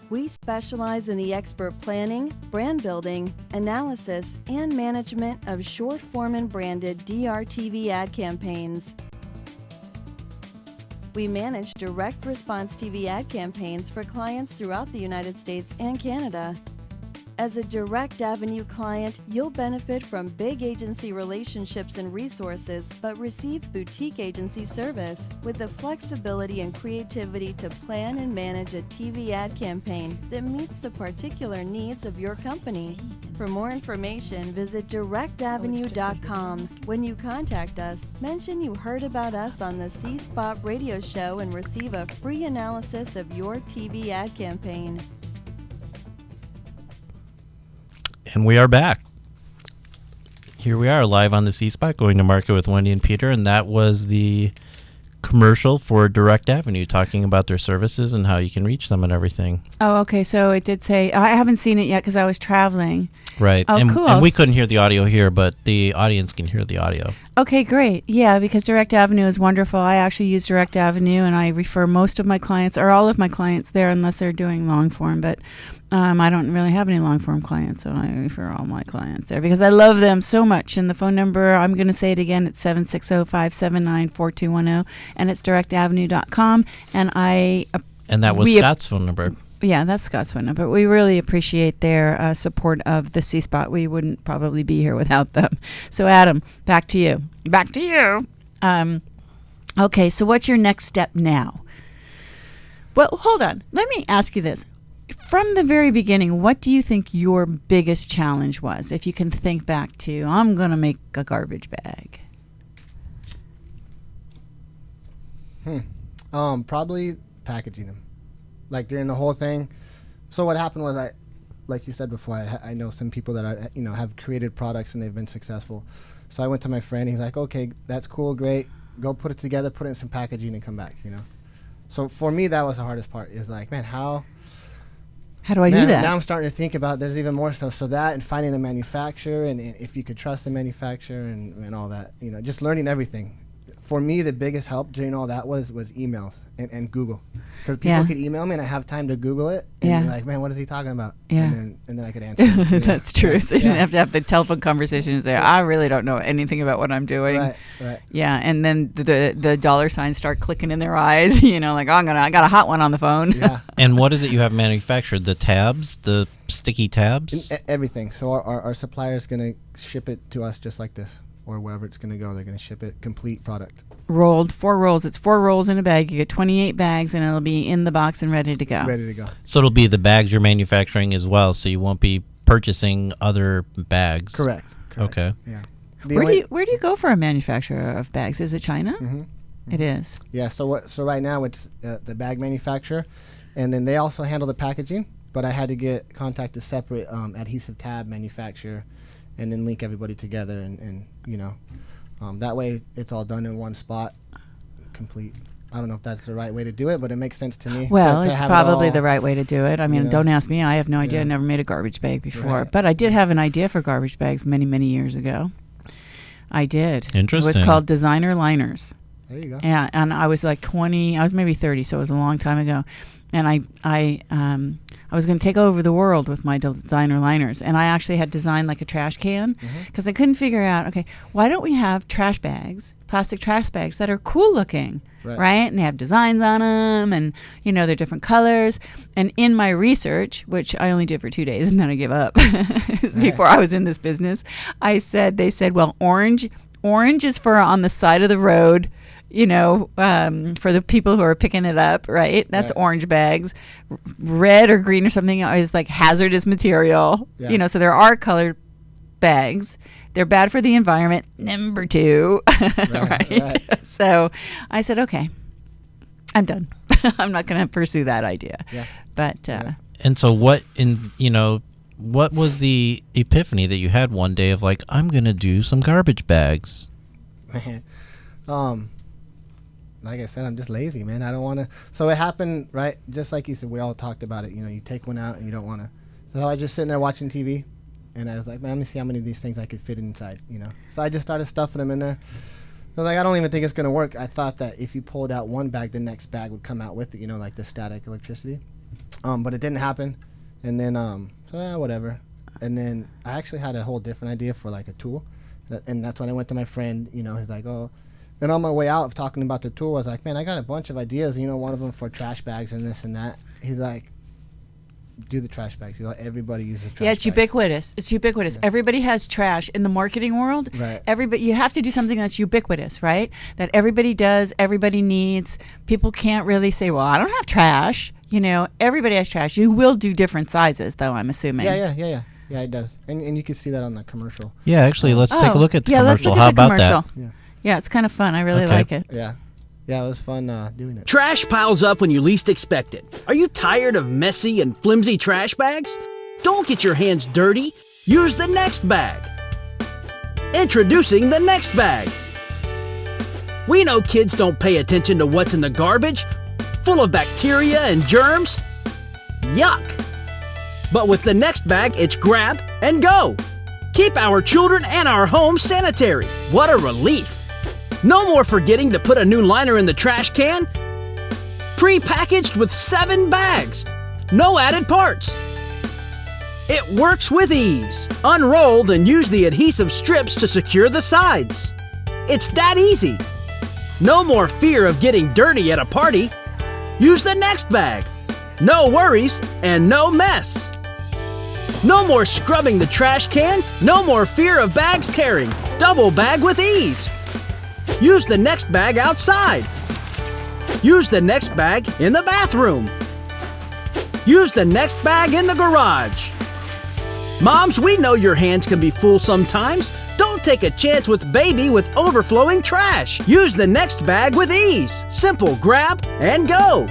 Speaker 5: We specialize in the expert planning, brand building, analysis, and management of short-form and branded DRTV ad campaigns. We manage direct response TV ad campaigns for clients throughout the United States and Canada. As a Direct Avenue client, you'll benefit from big agency relationships and resources, but receive boutique agency service with the flexibility and creativity to plan and manage a TV ad campaign that meets the particular needs of your company. For more information, visit directavenue.com. When you contact us, mention you heard about us on the C-Spot radio show and receive a free analysis of your TV ad campaign.
Speaker 3: And we are back. Here we are live on the C-Spot, going to market with Wendy and Peter, and that was the commercial for Direct Avenue, talking about their services and how you can reach them and everything.
Speaker 2: Oh, okay. So it did say, I haven't seen it yet because I was traveling.
Speaker 3: Right.
Speaker 2: Oh, cool.
Speaker 3: And we couldn't hear the audio here, but the audience can hear the audio.
Speaker 2: Okay, great. Yeah, because Direct Avenue is wonderful. I actually use Direct Avenue, and I refer most of my clients, or all of my clients there, unless they're doing long form. But I don't really have any long form clients, so I refer all my clients there because I love them so much. And the phone number, I'm going to say it again, it's 760-579-4210, and it's directavenue.com. And
Speaker 3: that was Scott's phone number.
Speaker 2: Yeah, that's Scott's phone number. We really appreciate their support of the C-Spot. We wouldn't probably be here without them. So, Adam, back to you. Okay, so what's your next step now? Well, hold on. Let me ask you this. From the very beginning, what do you think your biggest challenge was? If you can think back to, I'm going to make a garbage bag.
Speaker 4: Probably packaging them. Like during the whole thing. So what happened was like you said before, I know some people that are, have created products and they've been successful. So I went to my friend. He's like, okay, that's cool, great. Go put it together, put it in some packaging, and come back. So for me, that was the hardest part. Is like, man, how
Speaker 2: do I do that?
Speaker 4: Now I'm starting to think about there's even more stuff. So that and finding a manufacturer and if you could trust the manufacturer and all that, just learning everything. For me, the biggest help during all that was emails and Google. Because people could email me and I have time to Google it. And be like, man, what is he talking about?
Speaker 2: Yeah.
Speaker 4: And then I could answer.
Speaker 2: That's true. So you didn't have to have the telephone conversation and say, I really don't know anything about what I'm doing.
Speaker 4: Right.
Speaker 2: Yeah, and then the dollar signs start clicking in their eyes, like, I got a hot one on the phone.
Speaker 4: Yeah.
Speaker 3: And what is it you have manufactured? The tabs, the sticky tabs?
Speaker 4: Everything. So our supplier is going to ship it to us just like this. or wherever it's going to go. They're going to ship it complete product.
Speaker 2: Rolled, 4 rolls. It's 4 rolls in a bag. You get 28 bags, and it'll be in the box and ready to go.
Speaker 4: Ready to go.
Speaker 3: So it'll be the bags you're manufacturing as well, so you won't be purchasing other bags.
Speaker 4: Correct.
Speaker 3: Okay.
Speaker 4: Yeah.
Speaker 2: Where do you go for a manufacturer of bags? Is it China?
Speaker 4: Mm-hmm.
Speaker 2: It is.
Speaker 4: Yeah. So right now it's the bag manufacturer, and then they also handle the packaging. But I had to contact a separate adhesive tab manufacturer, and then link everybody together, and that way it's all done in one spot, complete. I don't know if that's the right way to do it, but it makes sense to me.
Speaker 2: Well,
Speaker 4: to
Speaker 2: it's
Speaker 4: have
Speaker 2: probably the right way to do it. I mean,
Speaker 4: you know.
Speaker 2: don't ask me. I have no idea.
Speaker 4: Yeah.
Speaker 2: I never made a garbage bag before.
Speaker 4: Right.
Speaker 2: But I did have an idea for garbage bags many, many years ago. I did.
Speaker 3: Interesting.
Speaker 2: It was called designer liners.
Speaker 4: There you go.
Speaker 2: Yeah, and I was like 20. I was maybe 30, so it was a long time ago. And I was going to take over the world with my designer liners. And I actually had designed like a trash can because I couldn't figure out, okay, why don't we have trash bags, plastic trash bags that are cool looking, right? And they have designs on them, and, they're different colors. And in my research, which I only did for 2 days and then I gave up before I was in this business, they said, well, orange is for on the side of the road, for the people who are picking it up, right? That's orange bags. Red or green or something is like hazardous material, so there are colored bags. They're bad for the environment, number 2, right? So I said, okay, I'm done. I'm not going to pursue that idea. Yeah. But
Speaker 3: and so what was the epiphany that you had one day of like, I'm going to do some garbage bags?
Speaker 4: Like I said, I'm just lazy, man. I don't want to. So it happened, right? Just like you said, we all talked about it. You take one out and you don't want to. So I was just sitting there watching TV, and I was like, man, let me see how many of these things I could fit inside, So I just started stuffing them in there. I was like, I don't even think it's going to work. I thought that if you pulled out one bag, the next bag would come out with it, like the static electricity. But it didn't happen. And then, whatever. And then I actually had a whole different idea for like a tool. And that's when I went to my friend, he's like, oh. Then on my way out of talking about the tool, I was like, man, I got a bunch of ideas, one of them for trash bags and this and that. He's like, do the trash bags. He's like, everybody uses trash bags.
Speaker 2: Yeah, it's ubiquitous. It's ubiquitous. Yeah. Everybody has trash in the marketing world.
Speaker 4: Right.
Speaker 2: You have to do something that's ubiquitous, right? That everybody does, everybody needs. People can't really say, well, I don't have trash. Everybody has trash. You will do different sizes, though, I'm assuming.
Speaker 4: Yeah, it does. And you can see that on the commercial.
Speaker 3: Yeah, actually, let's take a look at the commercial.
Speaker 2: Let's look
Speaker 3: How
Speaker 2: at the
Speaker 3: about
Speaker 2: commercial.
Speaker 3: that?
Speaker 2: Yeah, it's kind of fun. I really like it.
Speaker 4: Yeah, it was fun doing it.
Speaker 6: Trash piles up when you least expect it. Are you tired of messy and flimsy trash bags? Don't get your hands dirty. Use the Next Bag. Introducing the Next Bag. We know kids don't pay attention to what's in the garbage, full of bacteria and germs. Yuck! But with the Next Bag, it's grab and go. Keep our children and our homes sanitary. What a relief! No more forgetting to put a new liner in the trash can. Pre-packaged with 7 bags. No added parts. It works with ease. Unroll and use the adhesive strips to secure the sides. It's that easy. No more fear of getting dirty at a party. Use the Next Bag. No worries and no mess. No more scrubbing the trash can. No more fear of bags tearing. Double bag with ease. Use the Next Bag outside. Use the Next Bag in the bathroom. Use the Next Bag in the garage. Moms, we know your hands can be full sometimes. Don't take a chance with baby with overflowing trash. Use the Next Bag with ease. Simple grab and go.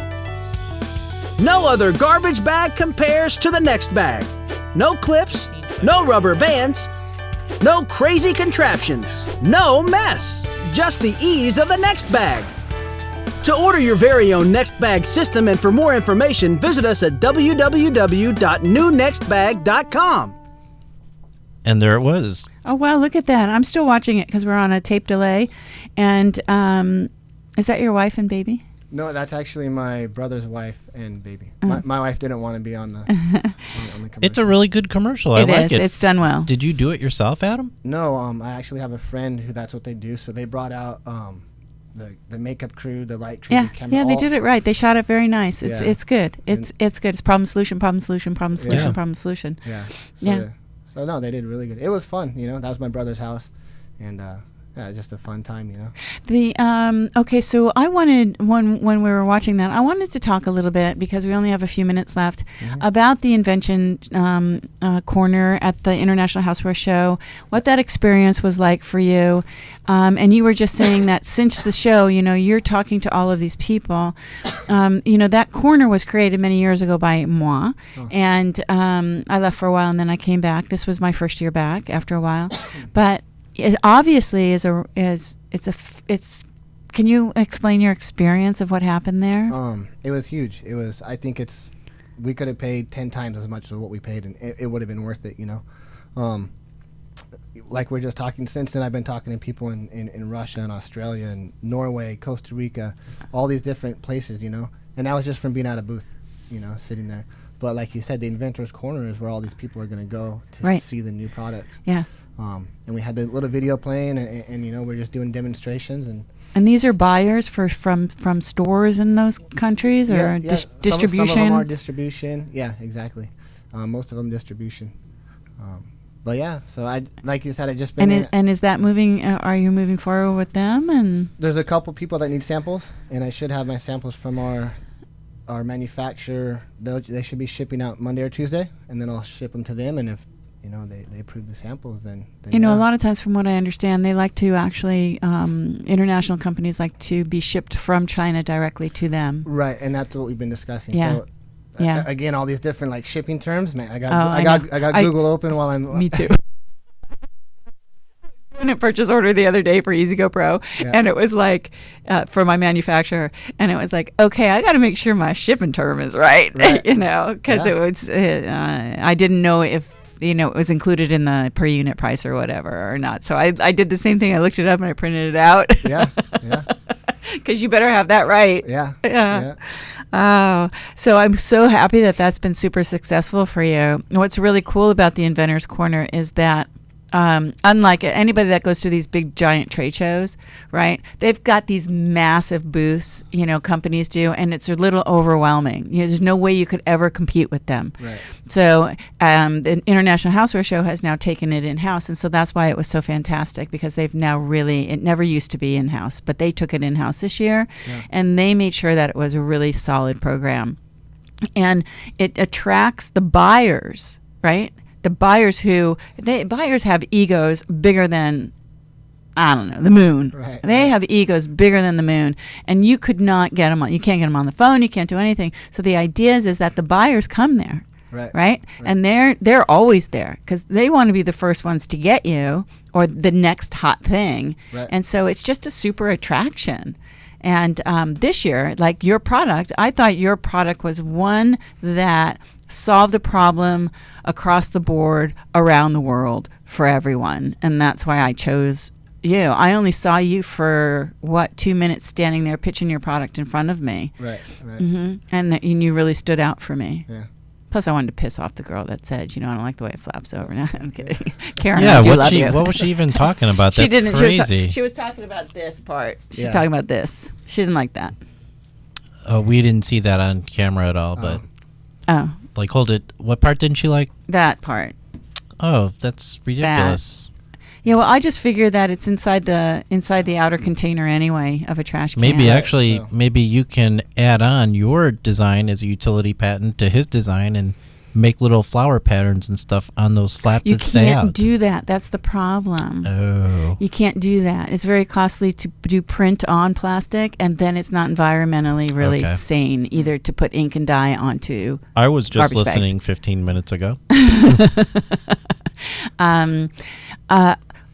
Speaker 6: No other garbage bag compares to the Next Bag. No clips, no rubber bands, no crazy contraptions, no mess. Just the ease of the Next Bag. To order your very own Next Bag system and for more information, visit us at www.newnextbag.com.
Speaker 3: And there it was.
Speaker 2: Oh, wow, look at that. I'm still watching it because we're on a tape delay. And is that your wife and baby?
Speaker 4: No, that's actually my brother's wife and baby. My wife didn't want to be on the commercial.
Speaker 3: It's a really good commercial. I like it.
Speaker 2: It's done well.
Speaker 3: Did you do it yourself, Adam?
Speaker 4: No, I actually have a friend who that's what they do. So they brought out the makeup crew, the light crew, the camera.
Speaker 2: Yeah, they did it right. They shot it very nice. It's good. It's good. It's problem solution, problem solution, problem solution, problem solution.
Speaker 4: Yeah.
Speaker 2: Yeah.
Speaker 4: So no, they did really good. It was fun. That was my brother's house, and yeah, just a fun time, you know.
Speaker 2: The okay, so I wanted when we were watching that, I wanted to talk a little bit because we only have a few minutes left about the invention corner at the International Houseware Show. What that experience was like for you, and you were just saying that since the show, you know, you're talking to all of these people. You know, that corner was created many years ago by moi, and I left for a while and then I came back. This was my first year back after a while, but it obviously can you explain your experience of what happened there?
Speaker 4: It was huge. I think we could have paid 10 times as much as what we paid, and it would have been worth it, you know. Like we're just talking, since then I've been talking to people in Russia and Australia and Norway, Costa Rica, all these different places, you know. And that was just from being at a booth, you know, sitting there. But like you said, the Inventor's Corner is where all these people are going to go to see the new products.
Speaker 2: Yeah.
Speaker 4: And we had the little video playing, and you know, we're just doing demonstrations. And
Speaker 2: these are buyers from stores in those countries, or distribution?
Speaker 4: Some of them are distribution. Yeah, exactly. Most of them distribution. But yeah, so like you said, I just been.
Speaker 2: And is that moving? Are you moving forward with them? And
Speaker 4: there's a couple people that need samples, and I should have my samples from our manufacturer. They should be shipping out Monday or Tuesday, and then I'll ship them to them. And if you know they approve the samples, then
Speaker 2: you know, a lot of times, from what I understand, they like to actually international companies like to be shipped from China directly to them.
Speaker 4: Right, and that's what we've been discussing.
Speaker 2: Yeah.
Speaker 4: So again, all these different like shipping terms. Man, I got Google open while I'm.
Speaker 2: Me too. Doing a purchase order the other day for EasyGo Pro, and it was like for my manufacturer, and it was like, okay, I got to make sure my shipping term is right. You know, because it was I didn't know if, you know, it was included in the per unit price or whatever or not. So I did the same thing. I looked it up and I printed it out. Yeah. Because you better have that right. Yeah. Oh, so I'm so happy that that's been super successful for you. What's really cool about the Inventor's Corner is that unlike anybody that goes to these big giant trade shows, right? They've got these massive booths, you know, companies do, and it's a little overwhelming. You know, there's no way you could ever compete with them. Right. So the International Houseware Show has now taken it in-house, and so that's why it was so fantastic, because they've now really, it never used to be in-house, but they took it in-house this year, and they made sure that it was a really solid program. And it attracts the buyers, right? The buyers buyers have egos bigger than, I don't know, the moon. Right. They have egos bigger than the moon, and you could not get them on. You can't get them on the phone. You can't do anything. So the idea is that the buyers come there, right? And they're always there because they want to be the first ones to get you or the next hot thing. Right. And so it's just a super attraction. And this year, like your product, I thought your product was one that solved a problem across the board around the world for everyone. And that's why I chose you. I only saw you for, 2 minutes standing there pitching your product in front of me. Right. Mm-hmm. And you really stood out for me. Yeah. Plus, I wanted to piss off the girl that said, you know, I don't like the way it flaps over. No, I'm kidding. Karen, I do love you.
Speaker 3: What was she even talking about? That's crazy.
Speaker 2: She was talking about this part. She's talking about this. She didn't like that.
Speaker 3: Oh, we didn't see that on camera at all, but... Oh. Like, hold it. What part didn't she like?
Speaker 2: That part.
Speaker 3: Oh, that's ridiculous.
Speaker 2: Yeah, well, I just figured that it's inside the outer container anyway of a trash can.
Speaker 3: Maybe you can add on your design as a utility patent to his design and make little flower patterns and stuff on those flaps that stay out.
Speaker 2: You can't do that. That's the problem.
Speaker 3: Oh.
Speaker 2: You can't do that. It's very costly to do print on plastic, and then it's not environmentally really sane either to put ink and dye onto.
Speaker 3: I was just listening 15 minutes ago.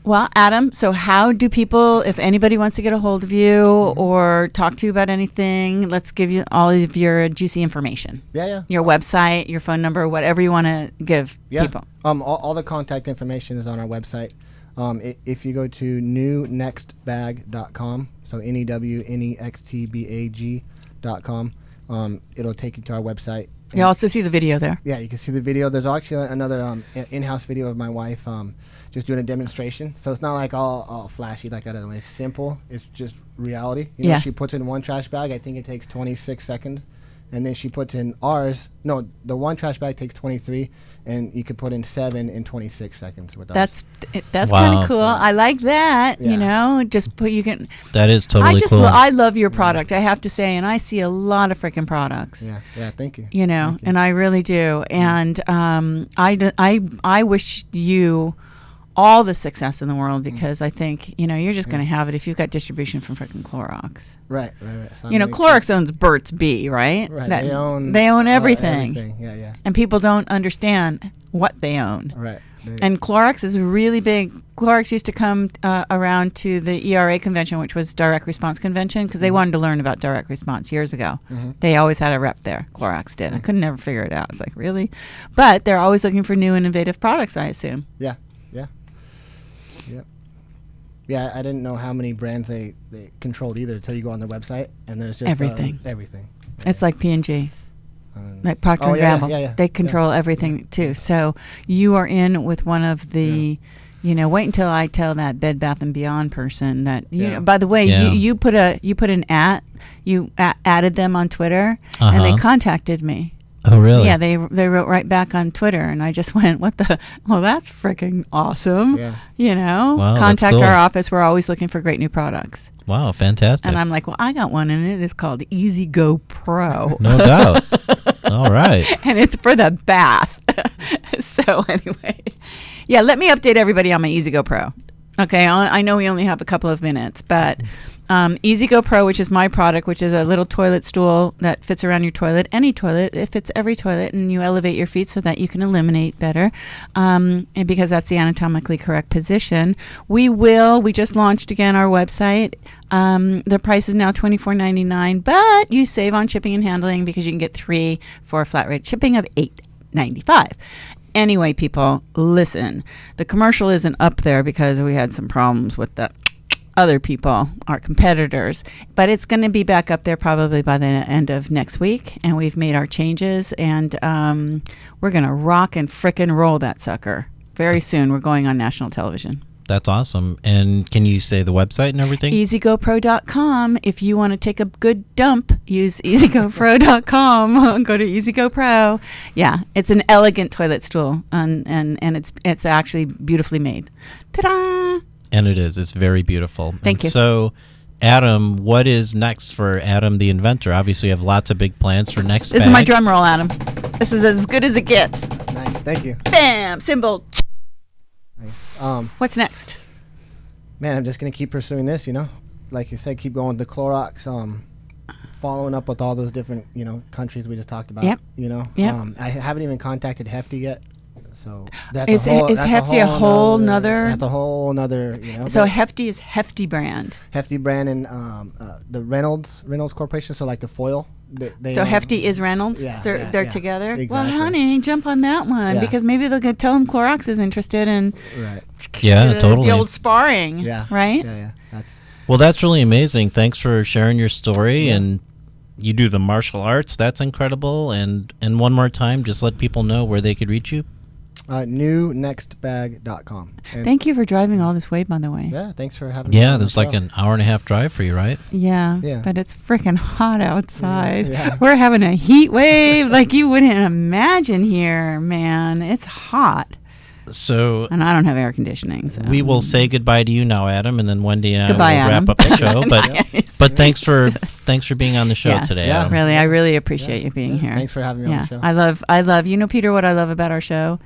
Speaker 2: Well, Adam, so how do people, if anybody wants to get a hold of you or talk to you about anything, let's give you all of your juicy information. Yeah. Your website, your phone number, whatever you want to give people.
Speaker 4: All the contact information is on our website. If you go to newnextbag.com, so NEWNEXTBAG.com, it'll take you to our website.
Speaker 2: You also see the video there.
Speaker 4: Yeah, you can see the video. There's actually another in-house video of my wife just doing a demonstration. So it's not like all flashy like that. It's simple. It's just reality. You know, she puts it in one trash bag. I think it takes 26 seconds. and then she puts in ours. No, the one trash bag takes 23, and you could put in 7 in 26 seconds with ours.
Speaker 2: That's
Speaker 3: Wow.
Speaker 2: kind of cool. I like that.
Speaker 4: Yeah.
Speaker 2: You know, just put you can.
Speaker 3: That is totally cool.
Speaker 2: I love your product. I have to say, and I see a lot of freaking products.
Speaker 4: Yeah, thank you.
Speaker 2: You know,
Speaker 4: Thank you.
Speaker 2: and I really do. And I wish you all the success in the world, because I think, you know, you're just going to have it if you've got distribution from freaking Clorox.
Speaker 4: Right. So
Speaker 2: You know, Clorox owns Burt's Bee, right?
Speaker 4: Right.
Speaker 2: That-
Speaker 4: They own
Speaker 2: everything.
Speaker 4: Yeah.
Speaker 2: And people don't understand what they own.
Speaker 4: Right.
Speaker 2: And Clorox is really big. Clorox used to come around to the ERA convention, which was direct response convention, because they wanted to learn about direct response years ago. They always had a rep there. Clorox did. I could never figure it out. It's like, really? But they're always looking for new and innovative products, I assume.
Speaker 4: Yeah. Yeah, I didn't know how many brands they controlled either until you go on their website, and there's just
Speaker 2: Everything.
Speaker 4: Everything.
Speaker 2: It's like P&G. Like Procter and Gamble. They control everything too. So you are in with one of the, you know, wait until I tell that Bed Bath & Beyond person that, you know, by the way, you put an added them on Twitter, and they contacted me.
Speaker 3: Oh, really?
Speaker 2: Yeah, they wrote right back on Twitter, and I just went, "What the? Well, that's freaking awesome!"
Speaker 4: Yeah.
Speaker 2: You know,
Speaker 3: Wow, that's
Speaker 2: contact
Speaker 3: cool.
Speaker 2: our office. We're always looking for great new products.
Speaker 3: Wow, fantastic.
Speaker 2: And I'm like, "Well, I got one, and it is called Easy Go Pro."
Speaker 3: No doubt. All right.
Speaker 2: And it's for the bath. So anyway, yeah, let me update everybody on my Easy Go Pro. Okay, I know we only have a couple of minutes, but Easy Go Pro, which is my product, which is a little toilet stool that fits around your toilet, any toilet, it fits every toilet, and you elevate your feet so that you can eliminate better, and because that's the anatomically correct position. We just launched again our website. The price is now $24.99, but you save on shipping and handling because you can get 3 for a flat rate shipping of $8.95. Anyway, people, listen. The commercial isn't up there because we had some problems with the other people, our competitors. But it's going to be back up there probably by the end of next week. And we've made our changes. And we're going to rock and frickin' roll that sucker. Very soon, we're going on national television.
Speaker 3: That's awesome. And can you say the website and everything?
Speaker 2: EasyGoPro.com. If you want to take a good dump, use EasyGoPro.com. Go to EasyGoPro. Yeah, it's an elegant toilet stool, and it's actually beautifully made. Ta-da!
Speaker 3: And it is. It's very beautiful.
Speaker 2: Thank you.
Speaker 3: So, Adam, what is next for Adam the Inventor? Obviously, you have lots of big plans for next
Speaker 2: This is my drum roll, Adam. This is as good as it gets.
Speaker 4: Nice. Thank you.
Speaker 2: Bam! Cymbal.
Speaker 4: Nice.
Speaker 2: What's next?
Speaker 4: Man, I'm just gonna keep pursuing this. You know, like you said, keep going to Clorox. Following up with all those different, you know, countries we just talked about.
Speaker 2: Yep.
Speaker 4: You know.
Speaker 2: Yep.
Speaker 4: I haven't even contacted Hefty yet. So that's
Speaker 2: Is Hefty a whole nother?
Speaker 4: That's a whole nother. You know.
Speaker 2: So Hefty is Hefty brand.
Speaker 4: Hefty brand and the Reynolds Corporation. So like the foil.
Speaker 2: So Hefty is Reynolds.
Speaker 4: Yeah,
Speaker 2: they're together.
Speaker 4: Exactly.
Speaker 2: Well, honey, jump on that one because maybe they'll tell them Clorox is interested in.
Speaker 4: Right.
Speaker 3: Yeah, totally.
Speaker 2: The old sparring.
Speaker 4: Yeah.
Speaker 2: Right.
Speaker 4: Yeah.
Speaker 3: Well, that's really amazing. Thanks for sharing your story. And you do the martial arts. That's incredible. And one more time, just let people know where they could reach you.
Speaker 4: Newnextbag.com.
Speaker 2: Thank you for driving all this way, by the way.
Speaker 4: Yeah, thanks for having me.
Speaker 3: Yeah,
Speaker 4: on
Speaker 3: there's
Speaker 4: the
Speaker 3: like
Speaker 4: show.
Speaker 3: an hour and a half drive for you, right?
Speaker 2: Yeah. But it's freaking hot outside.
Speaker 4: Yeah.
Speaker 2: We're having a heat wave like you wouldn't imagine here, man. It's hot.
Speaker 3: So
Speaker 2: And I don't have air conditioning. So.
Speaker 3: we will say goodbye to you now, Adam, and then Wendy and I
Speaker 2: Goodbye,
Speaker 3: will
Speaker 2: Adam.
Speaker 3: wrap up the show.
Speaker 2: Nice.
Speaker 3: But thanks for being on the show
Speaker 2: Yes,
Speaker 3: today.
Speaker 4: Yeah.
Speaker 3: Adam.
Speaker 2: really, I really appreciate you being here.
Speaker 4: Thanks for having me on the show.
Speaker 2: I love, you know, Peter, what I love about our show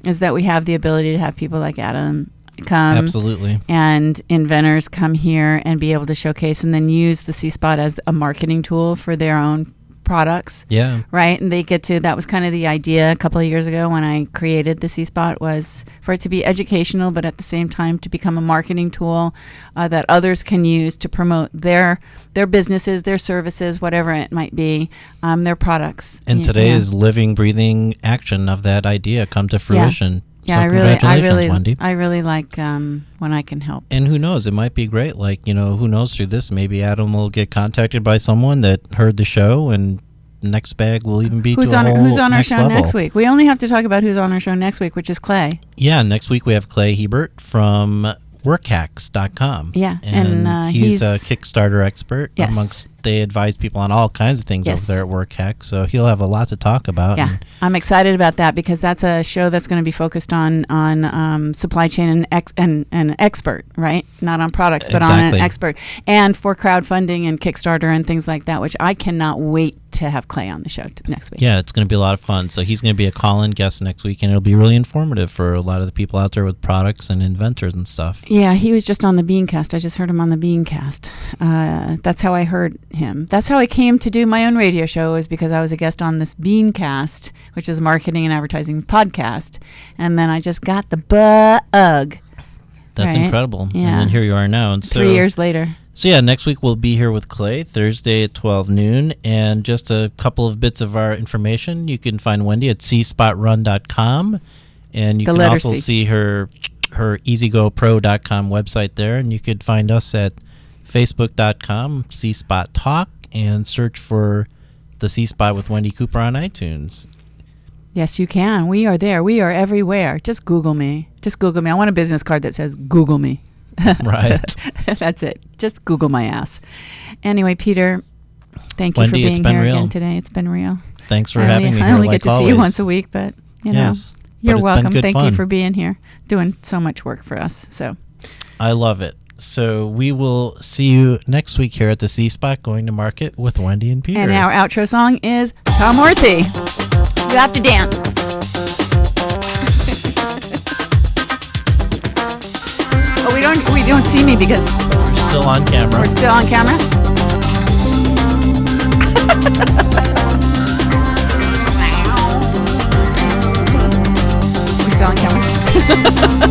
Speaker 2: is that we have the ability to have people like Adam come.
Speaker 3: Absolutely.
Speaker 2: And inventors come here and be able to showcase and then use the C-Spot as a marketing tool for their own products.
Speaker 3: Yeah.
Speaker 2: Right. And they get to, that was kind of the idea a couple of years ago when I created the C-Spot, was for it to be educational, but at the same time to become a marketing tool that others can use to promote their businesses, their services, whatever it might be, their products.
Speaker 3: And today is living, breathing action of that idea come to fruition.
Speaker 2: Yeah,
Speaker 3: So congratulations, Wendy.
Speaker 2: I really like when I can help.
Speaker 3: And who knows, it might be great. Like, you know, who knows through this, maybe Adam will get contacted by someone that heard the show, and next bag will even be
Speaker 2: Who's
Speaker 3: to a
Speaker 2: on
Speaker 3: whole
Speaker 2: who's on our
Speaker 3: next
Speaker 2: show
Speaker 3: level.
Speaker 2: next week? We only have to talk about who's on our show next week, which is Clay.
Speaker 3: Yeah, next week we have Clay Hebert from workhacks.com.
Speaker 2: Yeah,
Speaker 3: and he's a
Speaker 2: he's-
Speaker 3: Kickstarter expert.
Speaker 2: Yes.
Speaker 3: They advise people on all kinds of things
Speaker 2: Yes.
Speaker 3: over there at WorkHacks, so he'll have a lot to talk about.
Speaker 2: Yeah,
Speaker 3: and
Speaker 2: I'm excited about that because that's a show that's going to be focused on supply chain and an expert, right? Not on products, but on
Speaker 3: Exactly.
Speaker 2: an expert, and for crowdfunding and Kickstarter and things like that, which I cannot wait to have Clay on the show next week.
Speaker 3: Yeah, it's going to be a lot of fun. So he's going to be a call-in guest next week, and it'll be really informative for a lot of the people out there with products and inventors and stuff.
Speaker 2: Yeah, he was just on the Beancast. I just heard him on the Beancast. That's how I heard him. That's how I came to do my own radio show, is because I was a guest on this Beancast, which is a marketing and advertising podcast. And then I just got the bug.
Speaker 3: That's
Speaker 2: Right.
Speaker 3: incredible.
Speaker 2: Yeah.
Speaker 3: And then here you are now. And so,
Speaker 2: 3 years later.
Speaker 3: So yeah, next week we'll be here with Clay, Thursday at 12 noon. And just a couple of bits of our information. You can find Wendi at cspot.run.com. And you
Speaker 2: The
Speaker 3: can
Speaker 2: letter
Speaker 3: also
Speaker 2: C.
Speaker 3: see her easygopro.com website there. And you could find us at facebook.com, cspot talk, and search for the C-Spot with Wendi Cooper on iTunes.
Speaker 2: Yes, you can. We are there. We are everywhere. Just Google me. Just Google me. I want a business card that says Google me.
Speaker 3: Right.
Speaker 2: That's it. Just Google my ass. Anyway, Peter, thank you for
Speaker 3: Wendi, it's
Speaker 2: being
Speaker 3: been
Speaker 2: here
Speaker 3: real.
Speaker 2: again today. It's been real.
Speaker 3: Thanks for having me
Speaker 2: I
Speaker 3: here,
Speaker 2: only
Speaker 3: like
Speaker 2: get to see you
Speaker 3: always.
Speaker 2: once a week, but you know,
Speaker 3: Yes, but
Speaker 2: you're
Speaker 3: it's been
Speaker 2: welcome.
Speaker 3: good
Speaker 2: Thank you
Speaker 3: fun.
Speaker 2: for being here, doing so much work for us. So,
Speaker 3: I love it. So we will see you next week here at the C-Spot going to market with Wendi and Peter.
Speaker 2: and our outro song is Tom Morrissey. You have to dance. Oh, we don't see me because
Speaker 3: We're still on camera.
Speaker 2: we're still on camera. We still on camera.